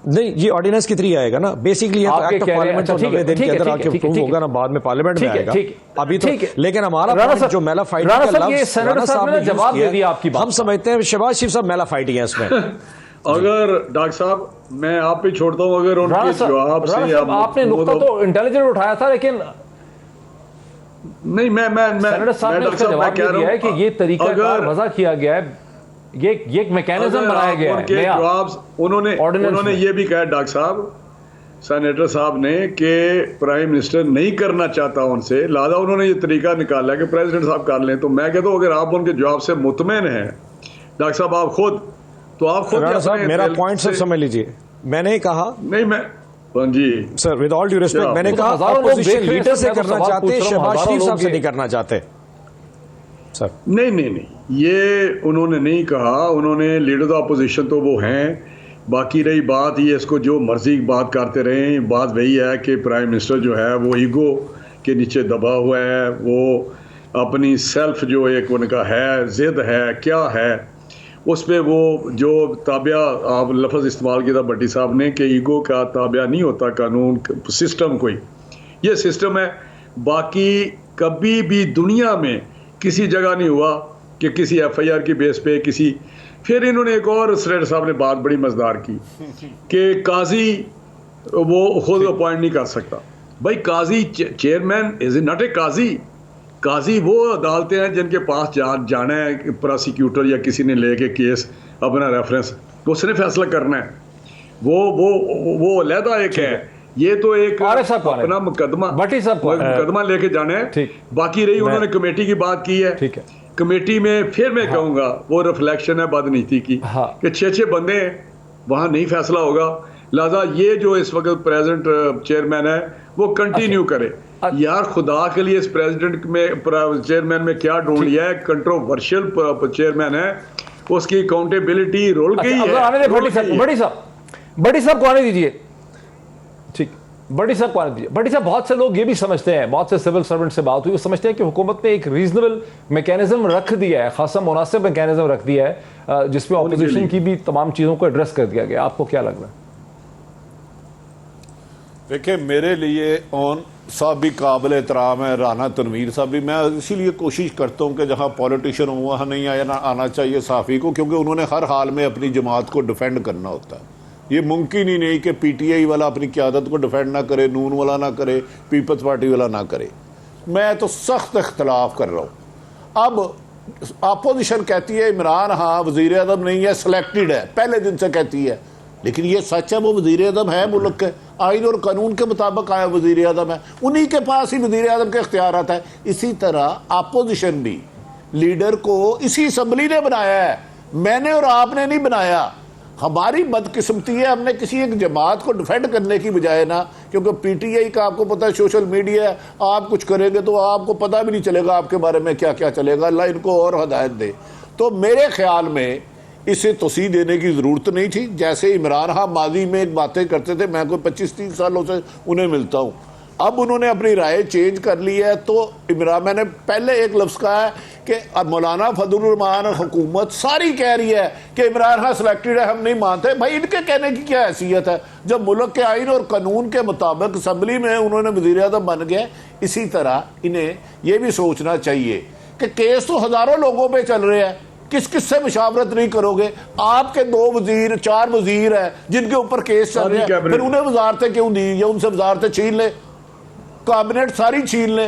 नहीं, ये ऑर्डिनेंस के थ्रू आएगा ना, बेसिकली ये तो एक्ट ऑफ पार्लियामेंट 90 दिन के अंदर आके अप्रूव होगा ना, बाद में पार्लियामेंट में आएगा। अभी तो लेकिन हमारा पॉइंट जो मेलाफाइटी का लफ्ज़ राणा साहब ने जवाब दे दिया आपकी बात, हम समझते हैं शहबाज शरीफ साहब मेलाफाइटी है इसमें। अगर डॉक्टर साहब मैं आप पे छोड़ता हूं, अगर उनके जवाब से आपने नुक्ता तो इंटेलिजेंट उठाया था, लेकिन नहीं मैं सेनेटर साहब ने उसका जवाब दिया है कि ये तरीका वजह किया गया है, ये मैकेनिज्म बनाया गया है। जवाब उन्होंने ये भी कहा डॉक्टर साहब, सेनेटर साहब ने कि प्राइम मिनिस्टर नहीं करना चाहता उनसे, लिहाजा उन्होंने ये तरीका निकाला कि प्रेसिडेंट साहब कर लें। तो मैं कहता हूँ अगर आप उनके जवाब से मुतमईन हैं डॉक्टर साहब, आप खुद मेरा पॉइंट सर समझ लीजिए, मैंने कहा नहीं मैं जी sir with all due respect, मैंने कहा अपोजिशन लीडर से करना चाहते, शहबाज शरीफ साहब से नहीं करना चाहते सर। नहीं, ये उन्होंने नहीं कहा। उन्होंने लीडर ऑफ अपोजिशन तो वो हैं, बाकी रही बात ये इसको जो मर्जी बात करते रहे, बात वही है कि प्राइम मिनिस्टर जो है वो ईगो के नीचे दबा हुआ है, वो अपनी सेल्फ जो एक उनका है जिद है क्या है उस पर वो जो ताबिया आप लफ्ज़ इस्तेमाल किया था भट्टी साहब ने कि ईगो का ताबिया नहीं होता कानून सिस्टम, कोई ये सिस्टम है। बाकी कभी भी दुनिया में किसी जगह नहीं हुआ कि किसी FIR की बेस पे किसी, फिर इन्होंने एक और सेनेटर साहब ने बात बड़ी मजेदार की कि काजी वो खुद अपॉइंट नहीं कर सकता। भाई काजी चेयरमैन इज नॉट ए काजी, काजी वो अदालतें हैं जिनके पास जाना है प्रोसिक्यूटर या किसी ने लेके केस अपना रेफरेंस, उसने फैसला करना है। वो अलहदा एक है, ये तो एक अपना मुकदमा लेके जाना है। बाकी रही उन्होंने कमेटी की बात की है, ठीक है, कमेटी में फिर मैं कहूंगा वो रिफ्लेक्शन है बदनीति की कि 6 बंदे हैं, वहां नहीं फैसला होगा। लिहाजा ये जो इस वक्त प्रेजेंट चेयरमैन है वो कंटिन्यू करे। यार खुदा के लिए इस प्रेसिडेंट में चेयरमैन में क्या ढूंढ लिया है, कंट्रोवर्शियल चेयरमैन है, उसकी अकाउंटेबिलिटी रोल गई है। बड़ी साहब को आने दीजिए, ठीक, बड़ी साहब को आने दीजिए। बड़ी साहब, बहुत से लोग ये भी समझते हैं, बहुत से सिविल सर्वेंट से बात हुई, वो समझते हैं कि हुकूमत ने एक रीजनेबल मैकेनिज्म रख दिया है, खासा मुनासिब मैकेनिज्म रख दिया है, जिसमें ऑपोजिशन की भी तमाम चीजों को एड्रेस कर दिया गया। आपको क्या लग रहा है? देखिए, मेरे लिए ऑन साहब भी काबिल एहतराम है, राना तनवीर साहब भी। मैं इसीलिए कोशिश करता हूँ कि जहाँ पॉलिटिशियन हो वहाँ नहीं आना चाहिए सहाफ़ी को, क्योंकि उन्होंने हर हाल में अपनी जमात को डिफेंड करना होता है। ये मुमकिन ही नहीं कि PTI वाला अपनी क़यादत को डिफेंड ना करे, नून वाला ना करे, पीपल्स पार्टी वाला ना करे। मैं तो सख्त इख्तलाफ कर रहा हूँ। अब अपोजिशन कहती है इमरान हाँ वज़ीर आज़म नहीं है, सिलेक्टेड है, पहले दिन से कहती है, लेकिन ये सच है वो वज़ीर आज़म है, मुल्क के आइन और कानून के मुताबिक आया वज़ीर आज़म है, उन्हीं के पास ही वज़ीर आज़म के इख्तियारात है। इसी तरह अपोजिशन भी लीडर को इसी असम्बली ने बनाया है, मैंने और आपने नहीं बनाया। हमारी बदकिस्मती है, हमने किसी एक जमात को डिफेंड करने की बजाय ना, क्योंकि PTI का आपको पता है सोशल मीडिया है, आप कुछ करेंगे तो आपको पता भी नहीं चलेगा आपके बारे में क्या क्या चलेगा, अल्लाह इनको और हदायत दे। तो मेरे ख्याल में इसे तोसी देने की ज़रूरत नहीं थी। जैसे इमरान खान माजी में एक बातें करते थे, मैं कोई 25-30 सालों से उन्हें मिलता हूँ, अब उन्होंने अपनी राय चेंज कर ली है। तो इमरान, मैंने पहले एक लफ्ज़ कहा है कि मौलाना फजलुर रहमान हुकूमत सारी कह रही है कि इमरान खान सिलेक्टेड है, हम नहीं मानते। भाई इनके कहने की क्या हैसियत है, जब मुल्क के आइन और कानून के मुताबिक असम्बली में उन्होंने वज़ीर आज़म बन गए। इसी तरह इन्हें यह भी सोचना चाहिए कि केस तो हज़ारों लोगों पर चल रहे हैं, किस किस से मुशावरत नहीं करोगे? आपके 2 वजीर 4 वजीर हैं जिनके ऊपर केस चल रहे हैं, फिर उन्हें वजारतें क्यों दी, या उनसे वजारतें छीन ले, कैबिनेट सारी छीन ले,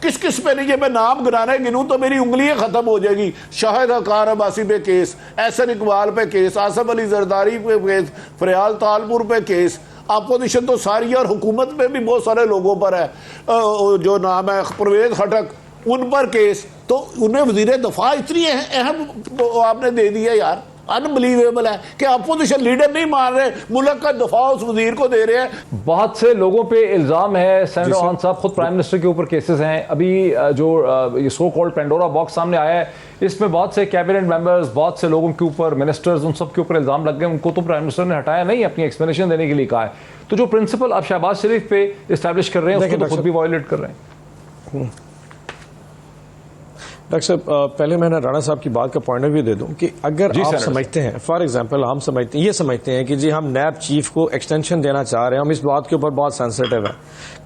किस किस पे नहीं? ये मैं नाम गिनाने गिनूं तो मेरी उंगलियां खत्म हो जाएगी। शाहिद अकार अब्बासी पे केस, एहसन इकबाल पे केस, आसफ अली जरदारी पे केस, फरियाल तालपुर पे केस, अपोजिशन तो सारी है, और हुकूमत पे भी बहुत सारे लोगों पर है, जो नाम है परवेज खटक, उन पर केस। तो उन्हें वजीर दफा इतनी अहम आपने दे दिया यार, अनबिलीवेबल है कि अपोजिशन लीडर नहीं मान रहे, मुल्क का दफा उस वजीर को दे रहे हैं। बहुत से लोगों पे इल्जाम है, सेनेटर खान साहब खुद प्राइम मिनिस्टर के ऊपर केसेस हैं। अभी जो ये सो कॉल्ड पेंडोरा बॉक्स सामने आया है, इसमें बहुत से कैबिनेट मेंबर्स, बहुत से लोगों के ऊपर, मिनिस्टर्स, उन सब के ऊपर इल्जाम लग गए। उनको तो प्राइम मिनिस्टर ने हटाया नहीं, अपनी एक्सप्लेनेशन देने के लिए कहा है। तो जो प्रिंसिपल आप शहबाज शरीफ पे इस्टेब्लिश कर रहे हैं उसको तो खुद भी वायलेट कर रहे हैं। डॉक्टर साहब, पहले मैंने राणा साहब की बात का पॉइंट ऑफ व्यू दे दूं कि अगर आप समझते हैं, फॉर एग्जांपल हम समझते हैं कि जी हम नैब चीफ को एक्सटेंशन देना चाह रहे हैं, हम इस बात के ऊपर बहुत सेंसिटिव है,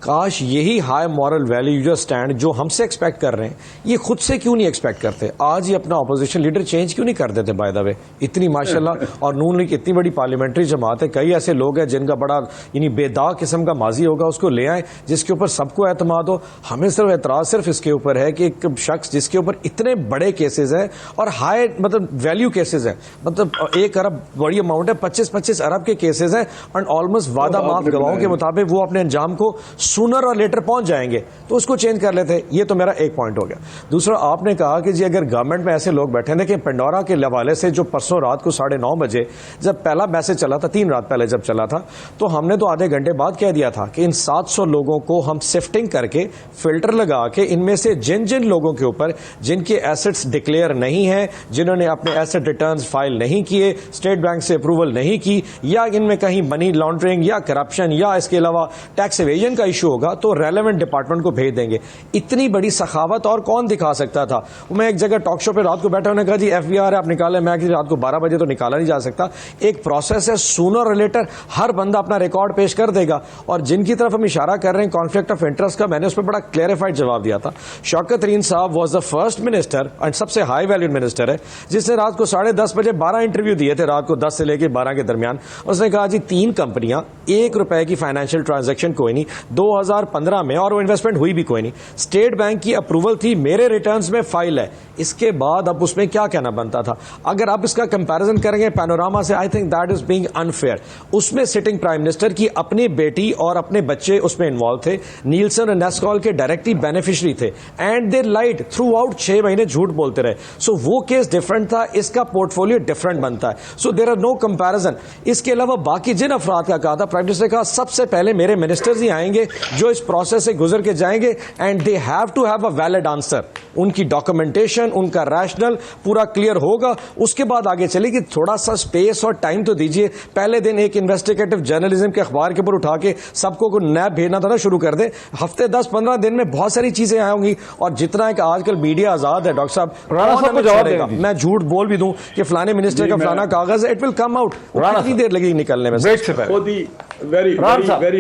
काश यही हाई मॉरल वैल्यू जो स्टैंड जो हमसे एक्सपेक्ट कर रहे हैं, ये खुद से क्यों नहीं एक्सपेक्ट करते? आज ही अपना ऑपोजिशन लीडर चेंज क्यों नहीं कर देते? बाय द वे, इतनी माशाल्लाह और नून लीग इतनी बड़ी पार्लियामेंट्री जमात है, कई ऐसे लोग हैं जिनका बड़ा यानी बेदाग किस्म का माजी होगा, उसको ले आए जिसके ऊपर सबको एतमाद हो। हमें सिर्फ एतराज सिर्फ इसके ऊपर है कि एक शख्स जिसके ऊपर इतने बड़े केसेस हैं और हाई मतलब वैल्यू केसेस हैं, मतलब 1 अरब बड़ी अमाउंट है, 25-25 अरब के केसेस हैं, एंड ऑलमोस्ट वादा माफ गवाहों के मुताबिक वो अपने अंजाम को सूनर और लेटर पहुंच जाएंगे, तो उसको चेंज कर लेते। ये तो मेरा एक पॉइंट हो गया। दूसरा, आपने कहा कि जी अगर गवर्नमेंट में ऐसे लोग बैठे हैं, देखिए पेंडोरा के हवाले से जो परसों रात को 9:30 बजे जब पहला मैसेज चला था, 3 रात पहले जब चला था, तो हमने तो आधे घंटे बाद कह दिया था कि इन 700 लोगों को हम शिफ्टिंग करके फिल्टर लगा के इनमें से जिन जिन लोगों के ऊपर जिनके एसेट्स डिक्लेयर नहीं है, जिन्होंने अपने एसेट रिटर्न्स फाइल नहीं किए, स्टेट बैंक से अप्रूवल नहीं की, या इनमें कहीं मनी लॉन्ड्रिंग या करप्शन या इसके अलावा टैक्स एवेजन का इशू होगा, तो रेलेवेंट डिपार्टमेंट को भेज देंगे। इतनी बड़ी सखावत और कौन दिखा सकता था? मैं एक जगह टॉक शो पे रात को बैठा, उन्होंने कहा जी FBR है आप निकाले, मैं कि रात को 12 बजे तो निकाला नहीं जा सकता, एक प्रोसेस है, सूनर और लेटर हर बंदा अपना रिकॉर्ड पेश कर देगा। और जिनकी तरफ हम इशारा कर रहे हैं कॉन्फ्लिक्ट ऑफ इंटरेस्ट का, मैंने उस पर बड़ा क्लैरिफाइड जवाब दिया था। शौकत तरीन साहब was the first first minister and सबसे हाई वैल्यूड मिनिस्टर है जिसने रात को 10:30 बजे 12 इंटरव्यू दिए थे, रात को 10 से लेकर 12 के दरमियान। उसने कहा जी 3 कंपनियां, ₹1 की फाइनेंशियल ट्रांजैक्शन कोई नहीं, 2015 में, और वो इन्वेस्टमेंट हुई भी कोई नहीं। स्टेट बैंक की अप्रूवल थी, मेरे रिटर्न्स में फाइल है। इसके बाद अब उसमें क्या कहना बनता था? अगर आप इसका कंपैरिजन करेंगे पैनोरामा से, I think that is being unfair. उसमें सिटिंग प्राइम मिनिस्टर की अपनी बेटी और अपने बच्चे उसमें इन्वॉल्व थे, नीलसन और नेस्कॉल के डायरेक्टली बेनिफिशियरी थे, and they lied throughout, 6 महीने झूठ बोलते रहे। सो वो केस डिफरेंट था, इसका पोर्टफोलियो डिफरेंट बनता है। So there are no comparison. इसके अलावा बाकी जिन अफराद का कहा था, प्राइम मिनिस्टर ने कहा सबसे पहले मेरे मिनिस्टर्स ही आएंगे जो इस प्रोसेस से गुजर के जाएंगे, and they have to have a valid answer. उनकी डॉक्यूमेंटेशन, उनका रैशनल पूरा क्लियर होगा, उसके बाद आगे चलेगी। थोड़ा सा स्पेस और टाइम तो दीजिए। पहले दिन एक इन्वेस्टिगेटिव जर्नलिज्म के अखबार के ऊपर उठा के सबको को नैब भेजना था ना, शुरू कर दे। हफ्ते 10-15 दिन में बहुत सारी चीजें आएंगी। और जितना एक आजकल मीडिया आजाद है डॉक्टर साहब, राणा साहब को जवाब देगा। मैं झूठ बोल भी दूं कि फलाने मिनिस्टर का फलाना कागज है, इट विल कम आउट। कितनी देर लगेगी निकलने में? ब्रेक से पहले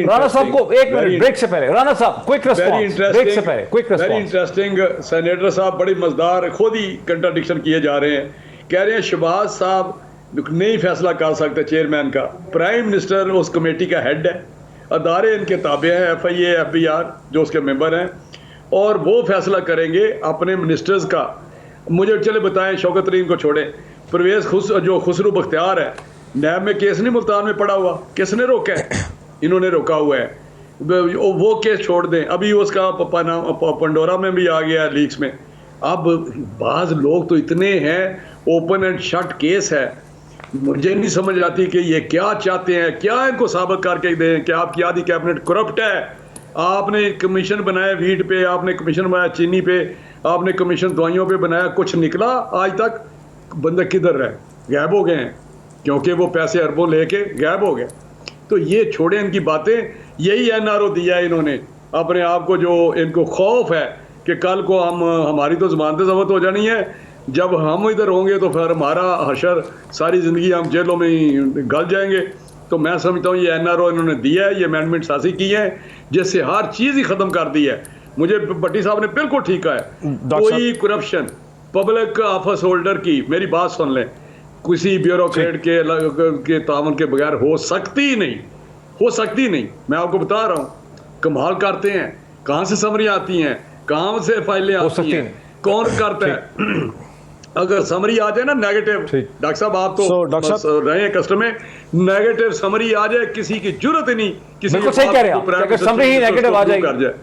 राणा साहब को 1 मिनट ब्रेक से पहले, राणा साहब क्विक रिस्पांस, ब्रेक से पहले quick response. Very interesting. Senator साहब बड़ी मजेदार खुद ही कंट्राडिक्शन किए जा रहे हैं। कह रहे हैं शहबाज साहब नहीं फैसला कर सकते चेयरमैन का, प्राइम मिनिस्टर उस कमेटी का हेड है, अदारे इनके ताबे हैं, FIA FBR जो उसके मेंबर हैं, और वो फैसला करेंगे अपने मिनिस्टर्स का। मुझे चले बताएं, शौकत तरीन को छोड़ें, परवेज जो खुसरू बख्तियार है, नैब में केस नहीं मुल्तान में पड़ा हुआ, किसने रोका है? इन्होंने रोका हुआ है। वो केस छोड़ दें, अभी उसका पंडोरा में भी आ गया है लीक्स में। अब बाज लोग तो इतने हैं, ओपन एंड शट केस है, मुझे नहीं समझ आती कि ये क्या चाहते हैं, क्या इनको साबित करके दें कि आपकी आधी कैबिनेट करप्ट है। आपने कमीशन बनाया वीट पे, आपने कमीशन बनाया चीनी पे, आपने कमीशन दवाइयों पे बनाया, कुछ निकला आज तक? बंदे किधर रहे? गायब हो गए हैं, क्योंकि वो पैसे अरबों लेके गायब हो गए। तो ये छोड़े इनकी बातें। यही NRO दिया है इन्होंने अपने आप को, जो इनको खौफ है कि कल को हमारी तो जमानतें जब्त हो जानी है, जब हम इधर होंगे तो फिर हमारा हशर सारी ज़िंदगी हम जेलों में ही गल जाएंगे। तो मैं समझता हूँ ये NRO इन्होंने दिया है, ये अमेंडमेंट सासी की है, जिससे हर चीज़ ही ख़त्म कर दी है। मुझे भट्टी साहब ने बिल्कुल ठीक कहा है, कोई करप्शन पब्लिक ऑफिस होल्डर की, मेरी बात सुन लें, किसी ब्यूरोक्रेट के तावन के बगैर हो सकती नहीं। मैं आपको बता रहा हूँ, कमाल करते हैं, कहाँ से समरी आती हैं, कहाँ से फाइलें आती हैं, कौन करता है? अगर समरी आ जाए ना नेगेटिव, डॉक्टर साहब आप तो रहे हैं कस्टमर, नेगेटिव समरी आ जाए, किसी की जरूरत ही नहीं, किसी को सही कह रहे हैं, अगर समरी ही नेगेटिव आ जाए,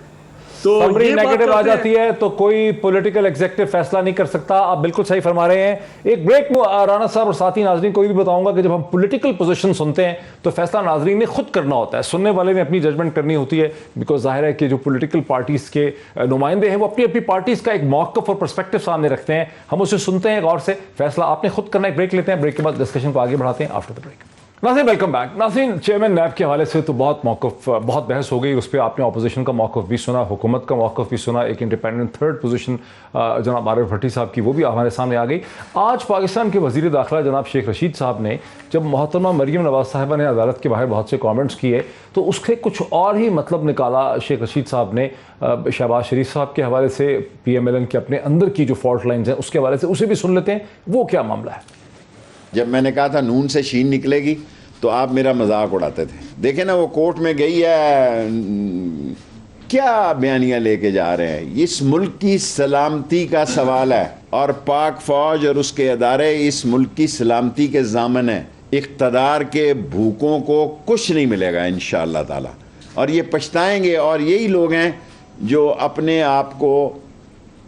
तो समरी नेगेटिव आ जाती है तो कोई पॉलिटिकल एग्जीक्यूटिव फैसला नहीं कर सकता। आप बिल्कुल सही फरमा रहे हैं। एक ब्रेक में राणा साहब और साथी नाजरीन को भी बताऊंगा कि जब हम पॉलिटिकल पोजीशन सुनते हैं तो फैसला नाजरीन ने खुद करना होता है, सुनने वाले ने अपनी जजमेंट करनी होती है। बिकॉज जाहिर है कि जो पॉलिटिकल पार्टीज के नुमाइंदे हैं वो अपनी अपनी पार्टीज का एक मौक़िफ़ और पर्सपेक्टिव सामने रखते हैं, हम उसे सुनते हैं गौर से, फैसला आपने खुद करना है। ब्रेक लेते हैं, ब्रेक के बाद डिस्कशन को आगे बढ़ाते हैं आफ्टर द ब्रेक। नाज़रीन वेलकम बैक। नाज़रीन, चेयरमैन नैब के हवाले से तो बहुत बहस हो गई, उस पर आपने अपोजिशन का मौक़िफ़ भी सुना, हुकूमत का मौक़िफ़ भी सुना, एक इंडिपेंडेंट थर्ड पोजीशन जनाब आरिफ भट्टी साहब की वो भी हमारे सामने आ गई। आज पाकिस्तान के वज़ीर दाखिला जनाब शेख रशीद साहब ने जब मोहतरमा मरीम नवाज़ साहिबा ने अदालत के बाहर बहुत से कॉमेंट्स किए तो उसके कुछ और ही मतलब निकाला शेख रशीद साहब ने शहबाज शरीफ साहब के हवाले से, PMLN के अपने अंदर की जो फॉल्ट लाइन्स हैं उसके हवाले से, उसे भी सुन लेते हैं। वो क्या मामला है? जब मैंने कहा था नून से शीन निकलेगी तो आप मेरा मजाक उड़ाते थे। देखे ना वो कोर्ट में गई है, क्या बयानियां लेके जा रहे हैं। इस मुल्क की सलामती का सवाल है और पाक फौज और उसके अदारे इस मुल्क की सलामती के ज़ामन है। इक़्तिदार के भूखों को कुछ नहीं मिलेगा इंशाअल्लाह ताला, और ये पछताएंगे। और यही लोग हैं जो अपने आप को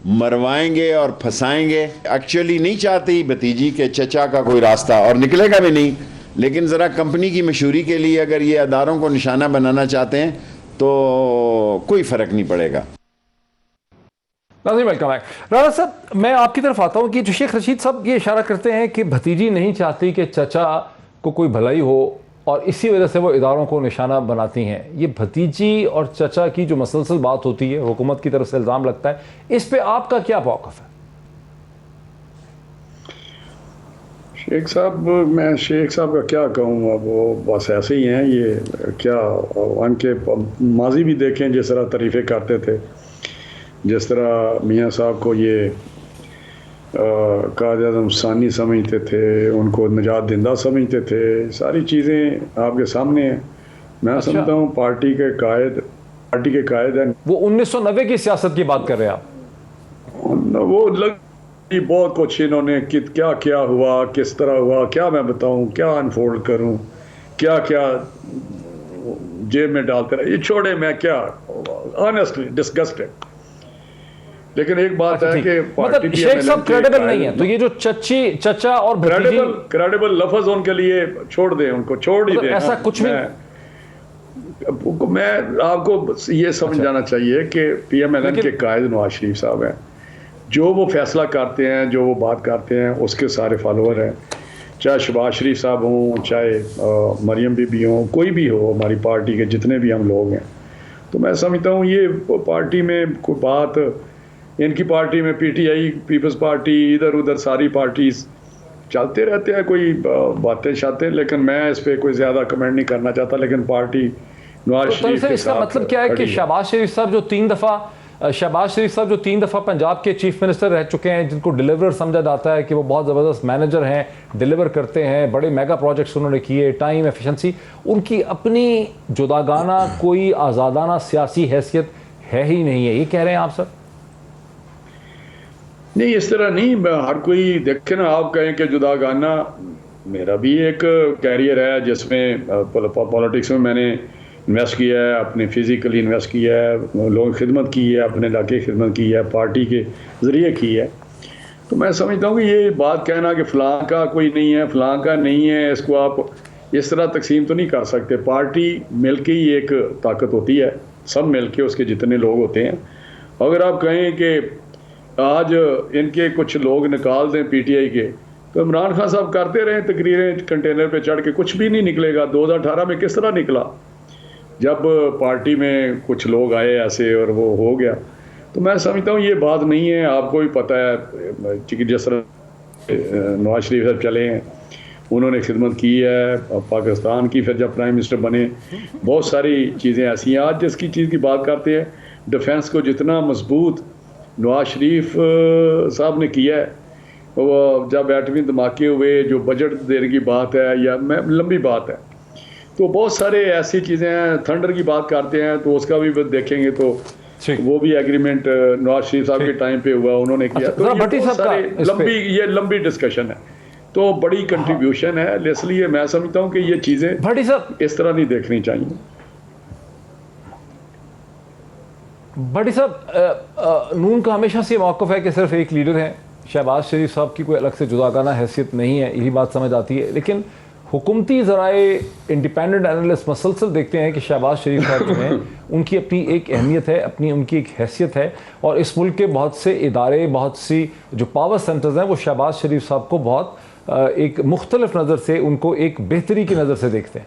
मरवाएंगे और फंसाएंगे। एक्चुअली नहीं चाहती भतीजी के चचा का कोई रास्ता, और निकलेगा भी नहीं, लेकिन ज़रा कंपनी की मशहूरी के लिए अगर ये अदारों को निशाना बनाना चाहते हैं तो कोई फ़र्क नहीं पड़ेगा। Welcome back. राणा साहब, मैं आपकी तरफ आता हूँ कि जो शेख रशीद साहब ये इशारा करते हैं कि भतीजी नहीं चाहती कि चचा को कोई भलाई हो और इसी वजह से वो इदारों को निशाना बनाती हैं। ये भतीजी और चचा की जो मसलसल बात होती है, हुकूमत की तरफ से इल्ज़ाम लगता है, इस पे आपका क्या मौक़िफ़ है? शेख साहब, मैं शेख साहब का क्या कहूँ, अब वो बस ऐसे ही हैं। ये क्या उनके माजी भी देखें जिस तरह तारीफ़ें करते थे, जिस तरह मियाँ साहब को ये कायद आज़म सानी समझते थे, उनको निजात दिंदा समझते थे। सारी चीज़ें आपके सामने हैं। मैं समझता हूँ पार्टी के कायद हैं। वो 1990 की सियासत की बात कर रहे हैं आप? वो बहुत कुछ इन्होंने क्या क्या हुआ, किस तरह हुआ, क्या मैं बताऊं, क्या अनफोल्ड करूं, क्या क्या जेब में डालते रहे, ये छोड़े, मैं क्या ऑनेस्टली डिस्गस्टेड। लेकिन एक बात है कि मतलब शेख साहब क्रेडिबल नहीं है, तो ये जो चचा और क्रेडिबल लफ्ज उनके लिए छोड़ दें, उनको छोड़ ही दें। ऐसा कुछ भी मैं आपको ये समझ जाना चाहिए कि PMLN के कायद नवाज शरीफ साहब हैं। जो वो फैसला करते हैं, जो वो बात करते हैं, उसके सारे फॉलोअर हैं। चाहे शहबाज शरीफ साहब हों, चाहे मरियम बीबी हों, कोई भी हो हमारी पार्टी के जितने भी हम लोग हैं। तो मैं समझता हूँ ये पार्टी में कोई बात, इनकी पार्टी में PTI, पीपल्स पार्टी, इधर उधर सारी पार्टीज चलते रहते हैं, कोई बातें शातें, लेकिन मैं इस पर कोई ज़्यादा कमेंट नहीं करना चाहता। लेकिन पार्टी नवाज शरीफ के इसका मतलब क्या है कि शहबाज शरीफ साहब जो 3 दफ़ा पंजाब के चीफ मिनिस्टर रह चुके हैं, जिनको डिलीवर समझा जाता है कि वो बहुत ज़बरदस्त मैनेजर हैं, डिलीवर करते हैं, बड़े मेगा प्रोजेक्ट्स उन्होंने किए, टाइम एफिशिएंसी, उनकी अपनी जुदागाना कोई आज़ादाना सियासी हैसियत है ही नहीं है, ये कह रहे हैं आप सर? नहीं, इस तरह नहीं। हर कोई देखे ना, आप कहें कि जुदागाना, मेरा भी एक कैरियर है जिसमें पॉलिटिक्स में मैंने इन्वेस्ट किया है, अपने फिज़िकली इन्वेस्ट किया है, लोगों की खिदमत की है, अपने इलाके की खिदमत की है, पार्टी के ज़रिए की है। तो मैं समझता हूँ कि ये बात कहना कि फ़लाँ का कोई नहीं है, फ़लाँ का नहीं है, इसको आप इस तरह तकसीम तो नहीं कर सकते। पार्टी मिल के ही एक ताकत होती है, सब मिल के उसके जितने लोग होते हैं। अगर आप कहें कि आज इनके कुछ लोग निकाल दें PTI के, तो इमरान खान साहब करते रहे तकरीरें कंटेनर पे चढ़ के, कुछ भी नहीं निकलेगा। 2018 में किस तरह निकला, जब पार्टी में कुछ लोग आए ऐसे और वो हो गया। तो मैं समझता हूँ ये बात नहीं है। आपको भी पता है कि जिस तरह नवाज शरीफ साहब चले हैं, उन्होंने खिदमत की है पाकिस्तान की, फिर जब प्राइम मिनिस्टर बने, बहुत सारी चीज़ें ऐसी हैं। आज जिसकी चीज़ की बात करते हैं, डिफेंस को जितना मजबूत नवाज शरीफ साहब ने किया है, वो जब एटमी धमाके हुए, जो बजट देने की बात है, या लंबी बात है, तो बहुत सारे ऐसी चीज़ें हैं। थंडर की बात करते हैं तो उसका भी देखेंगे तो वो भी एग्रीमेंट नवाज शरीफ साहब के टाइम पे हुआ, उन्होंने किया। तो ये लंबी डिस्कशन है, तो बड़ी कंट्रीब्यूशन है। इसलिए मैं समझता हूँ कि ये चीज़ें इस तरह नहीं देखनी चाहिए। भट्टी साहब, नून का हमेशा से मौक़िफ़ है कि सिर्फ एक लीडर है, शहबाज शरीफ साहब की कोई अलग से जुदागाना हैसियत नहीं है, यही बात समझ आती है। लेकिन हुकूमती ज़राए, इंडिपेंडेंट एनालिस्ट मसलसल देखते हैं कि शहबाज शरीफ साहब जो हैं, उनकी अपनी एक अहमियत है, उनकी एक हैसियत है, और इस मुल्क के बहुत से इदारे, बहुत सी जो पावर सेंटर्स हैं, वो शहबाज शरीफ साहब को बहुत एक मुख्तलिफ नज़र से, उनको एक बेहतरी की नज़र से देखते हैं।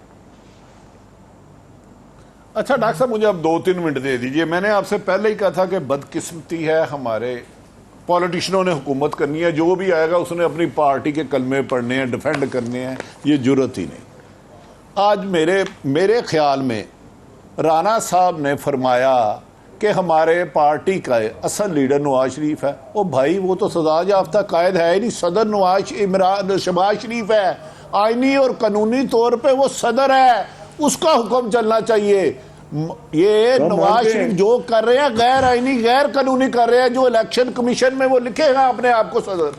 अच्छा डॉक्टर साहब, मुझे अब 2-3 मिनट दे दीजिए। मैंने आपसे पहले ही कहा था कि बदकिस्मती है, हमारे पॉलिटिशियनों ने हुकूमत करनी है, जो भी आएगा उसने अपनी पार्टी के कलमे पढ़ने हैं, डिफेंड करने हैं, ये जुर्रत ही नहीं। आज मेरे ख्याल में राना साहब ने फरमाया कि हमारे पार्टी का असल लीडर नवाज शरीफ है। ओ भाई, वो तो सजा याफ्ता कायद है ही नहीं, सदर शहबाज शरीफ है। आईनी और कानूनी तौर पे वो सदर है, उसका हुक्म चलना चाहिए। ये नवाज शरीफ जो कर रहे हैं गैर आईनी, गैर कानूनी कर रहे हैं। जो इलेक्शन कमीशन में वो लिखेगा अपने आप को सदर,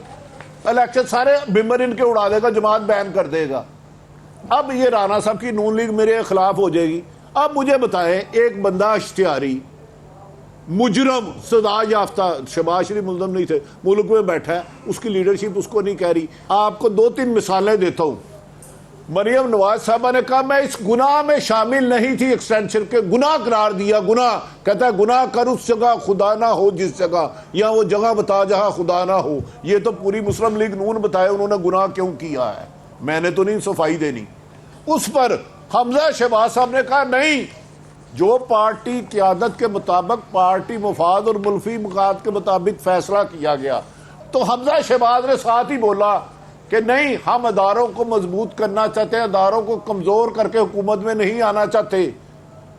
इलेक्शन सारे बिम्बर इनके उड़ा देगा, जमात बैन कर देगा। अब ये राना साहब की नून लीग मेरे खिलाफ हो जाएगी। अब मुझे बताएं, एक बंदा इश्तिहारी मुजरम सजा याफ्ता, शहबाज शरीफ मुल्ज़म नहीं थे, मुल्क में बैठा है, उसकी लीडरशिप उसको नहीं कह रही। आपको 2-3 मिसालें देता हूं। मरियम नवाज साहबा ने कहा मैं इस गुनाह में शामिल नहीं थी, एक्सटेंशन के गुनाह करार दिया। गुनाह कहता है गुनाह कर उस जगह खुदा ना हो जिस जगह, या वो जगह बता जहां खुदा ना हो। ये तो पूरी मुस्लिम लीग नून बताए उन्होंने गुनाह क्यों किया है, मैंने तो नहीं सफाई देनी। उस पर हमजा शहबाज साहब ने कहा नहीं, जो पार्टी क़यादत के मुताबिक, पार्टी मफाद और मुल्फी मकाद के मुताबिक फैसला किया गया, तो हमजा शहबाज ने साथ ही बोला कि नहीं, हम अदारों को मजबूत करना चाहते हैं, अदारों को कमज़ोर करके हुकूमत में नहीं आना चाहते।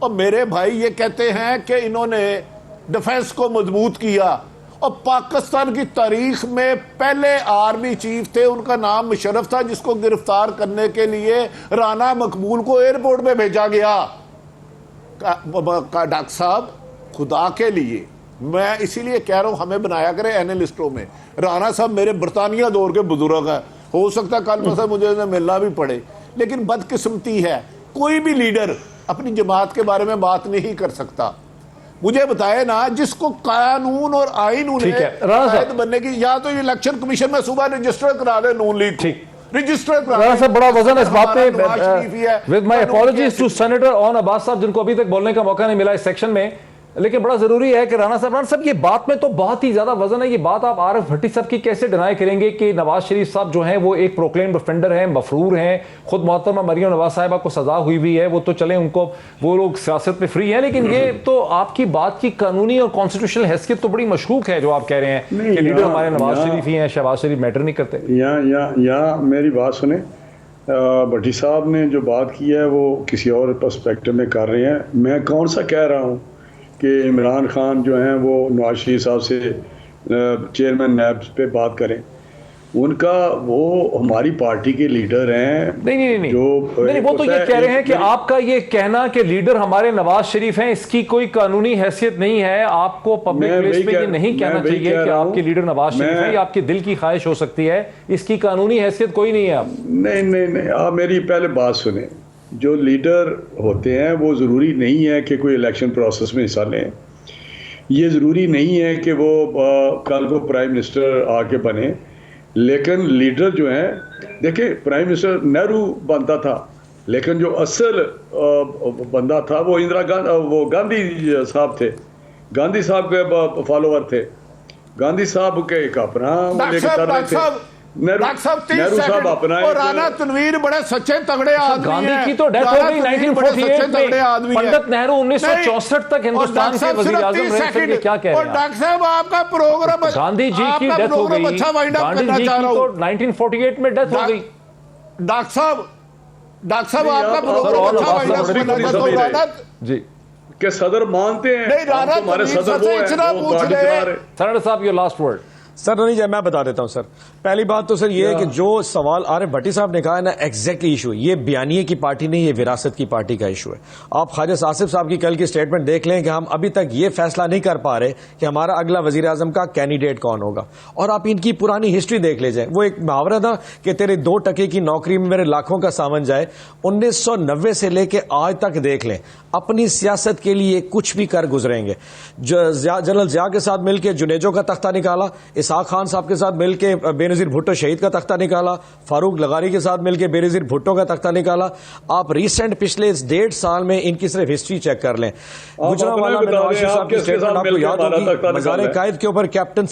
और मेरे भाई ये कहते हैं कि इन्होंने डिफेंस को मजबूत किया, और पाकिस्तान की तारीख में पहले आर्मी चीफ थे, उनका नाम मुशर्रफ था, जिसको गिरफ्तार करने के लिए राना मकबूल को एयरपोर्ट में भेजा गया। डॉक्टर साहब, खुदा के लिए मैं इसीलिए कह रहा हूं, हमें बनाया करें एनालिस्टों में। राना साहब मेरे बरतानिया दौर के बुजुर्ग हैं, हो सकता है कल मसा मुझे उन्हें मिलना भी पड़े, लेकिन बदकिस्मती है कोई भी लीडर अपनी जमात के बारे में बात नहीं कर सकता। मुझे बताए ना, जिसको कानून और आइन उन्हें बनने की, या तो इलेक्शन कमीशन में सुबह रजिस्टर करा दे नून लीग, ठीक रजिस्टर बड़ा वजन है इस बात पे। With my apologies to senator Aon Abbas साहब, जिनको अभी तक बोलने का मौका नहीं मिला इस सेक्शन में, लेकिन बड़ा जरूरी है कि राणा साहब ये बात में तो बहुत ही ज्यादा वजन है। ये बात आप आरिफ भट्टी साहब की कैसे डिनाई करेंगे कि नवाज शरीफ साहब जो हैं वो एक प्रोक्लेम्ड ऑफेंडर हैं, मफरूर हैं, खुद मोहतरमा मरियम नवाज साहिबा को सजा हुई भी है, वो तो चले उनको, वो लोग सियासत में फ्री हैं, लेकिन ये तो आपकी बात की कानूनी और कॉन्स्टिट्यूशनल हैसियत तो बड़ी मशकूक है जो आप कह रहे हैं कि लीडर हमारे नवाज शरीफ ही हैं, शहबाज शरीफ मैटर नहीं करते। यहाँ मेरी बात सुने, भट्टी साहब ने जो बात की है वो किसी और पर्सपेक्टिव में कर रहे हैं। मैं कौन सा कह रहा हूँ कि इमरान खान जो हैं वो नवाज शरीफ साहब से चेयरमैन नैब पे बात करें, उनका वो हमारी पार्टी के लीडर हैं। नहीं वो तो ये कह रहे हैं कि आपका ये कहना कि लीडर हमारे नवाज शरीफ हैं, इसकी कोई कानूनी हैसियत नहीं है। आपको पब्लिक प्लेस पे ये नहीं कहना चाहिए कि आपके लीडर नवाज शरीफ हैं, ये आपकी दिल की ख्वाहिश हो सकती है, इसकी कानूनी हैसियत कोई नहीं है। आप नहीं आप मेरी पहले बात सुने। जो लीडर होते हैं वो ज़रूरी नहीं है कि कोई इलेक्शन प्रोसेस में हिस्सा लें, ये ज़रूरी नहीं है कि वो कल को प्राइम मिनिस्टर आके बने, लेकिन लीडर जो हैं, देखिए प्राइम मिनिस्टर नेहरू बनता था, लेकिन जो असल बंदा था वो इंदिरा गांधी, वो गांधी साहब थे, गांधी साहब के फॉलोअर थे, गांधी साहब के एक अपना नेहरू साहब अपना, और राणा तनवीर बड़े सच्चे तगड़े आदमी हैं। गांधी की तो डेथ हो गई 1948 में, पंडित नेहरू 1964 तक हिंदुस्तान के वजीर आज़म रहे थे। क्या कह रहे हैं? और डॉक्टर साहब आपका प्रोग्राम, गांधी जी की डेथ हो गई, गांधी जी की तो 1948 में डेथ हो गई। डॉक्टर साहब आपका प्रोग्राम अच्छा वाइंड अप करना जी के सदर मानते हैं। नहीं, राणा हमारे सदर वो पूछ रहे। सर साहब योर लास्ट वर्ड। सर नहीं जाए, मैं बता देता हूं सर। पहली बात तो सर ये है कि जो सवाल आरिफ भट्टी साहब ने कहा है ना, एग्जैक्टली इशू ये बयानिए की पार्टी नहीं, ये विरासत की पार्टी का इशू है। आप ख्वाजा आसिफ साहब की कल की स्टेटमेंट देख लें कि हम अभी तक ये फैसला नहीं कर पा रहे कि हमारा अगला वजीर आजम का कैंडिडेट कौन होगा। और आप इनकी पुरानी हिस्ट्री देख ले जाए, वो एक मुहावरा था कि तेरे 2 टके की नौकरी में मेरे लाखों का सावन जाए। 1990 से लेके आज तक देख लें, अपनी सियासत के लिए कुछ भी कर गुजरेंगे। जनरल जिया के साथ मिलकर जुनेजो का तख्ता निकाला, इसहाक खान साहब के साथ मिलकर बेनजीर भुट्टो शहीद का तख्ता निकाला, फारूक लगारी के साथ मिलकर बेनजीर भुट्टो का तख्ता निकाला। आप रिसेंट पिछले 1.5 साल में इनकी सिर्फ हिस्ट्री चेक कर लें। गुजरांवाला में नवाज शरीफ साहब की स्टेटमेंट आपको याद होगी, मज़ार-ए-कायद के ऊपर कैप्टन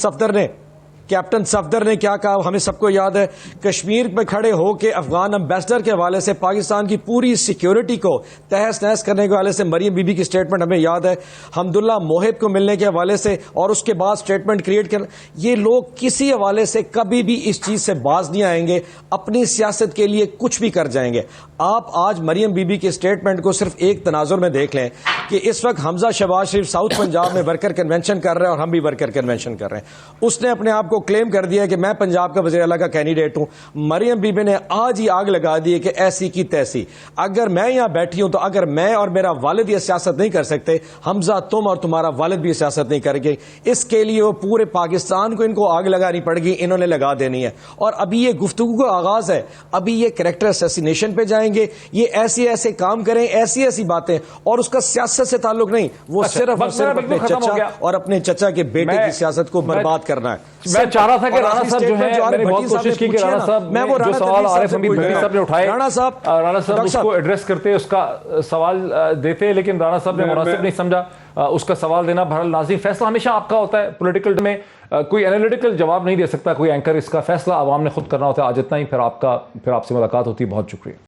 सफदर ने क्या कहा, हमें सबको याद है। कश्मीर में खड़े होकर अफगान एम्बेसडर के हवाले से पाकिस्तान की पूरी सिक्योरिटी को तहस नहस करने के हवाले से मरियम बीबी की स्टेटमेंट हमें याद है। हमदुल्ला मोहिब को मिलने के हवाले से और उसके बाद स्टेटमेंट क्रिएट कर, ये लोग किसी हवाले से कभी भी इस चीज से बाज नहीं आएंगे, अपनी सियासत के लिए कुछ भी कर जाएंगे। आप आज मरियम बीबी की स्टेटमेंट को सिर्फ एक तनाजुर में देख लें कि इस वक्त हमजा शहबाज शरीफ साउथ पंजाब में वर्कर कन्वेंशन कर रहे हैं और हम भी वर्कर कन्वेंशन कर रहे हैं। उसने अपने आप को क्लेम कर दिया कि मैं पंजाब का वज़ीर आला का कैंडिडेट हूं। मरियम बीबी ने आज ही आग लगा दी है कि ऐसी की तैसी, अगर मैं यहां बैठी हूं तो अगर मैं और मेरा वालिद ये सियासत नहीं कर सकते, हमजा तुम और तुम्हारा वालिद भी सियासत नहीं करेंगे। इसके लिए वो पूरे पाकिस्तान को इनको आग लगानी पड़ेगी, इन्होंने लगा देनी है। और अभी ये गुफ्तगू का आगाज है, अभी ये कैरेक्टर असैसिनेशन पे जाएंगे, ये ऐसे ऐसे काम करें, ऐसी ऐसी बातें, और उसका सियासत से ताल्लुक नहीं, वो सिर्फ और सिर्फ अपने चचा और अपने चचा के बेटे की सियासत को बर्बाद करना है। मैं चाह रहा था कि राणा साहब जो है, मैंने बहुत कोशिश की कि राणा साहब जो सवाल आरिफ हमीद भट्टी साहब ने उठाए, राणा साहब उसको एड्रेस करते, उसका सवाल देते, लेकिन राणा साहब ने मुनासिब नहीं समझा उसका सवाल देना। बहरहाल नाज़रीन, फैसला हमेशा आपका होता है पॉलिटिकल में, कोई एनालिटिकल जवाब नहीं दे सकता कोई एंकर, इसका फैसला आवाम ने खुद करना होता है। आज इतना ही, फिर आपसे मुलाकात होती है। बहुत शुक्रिया।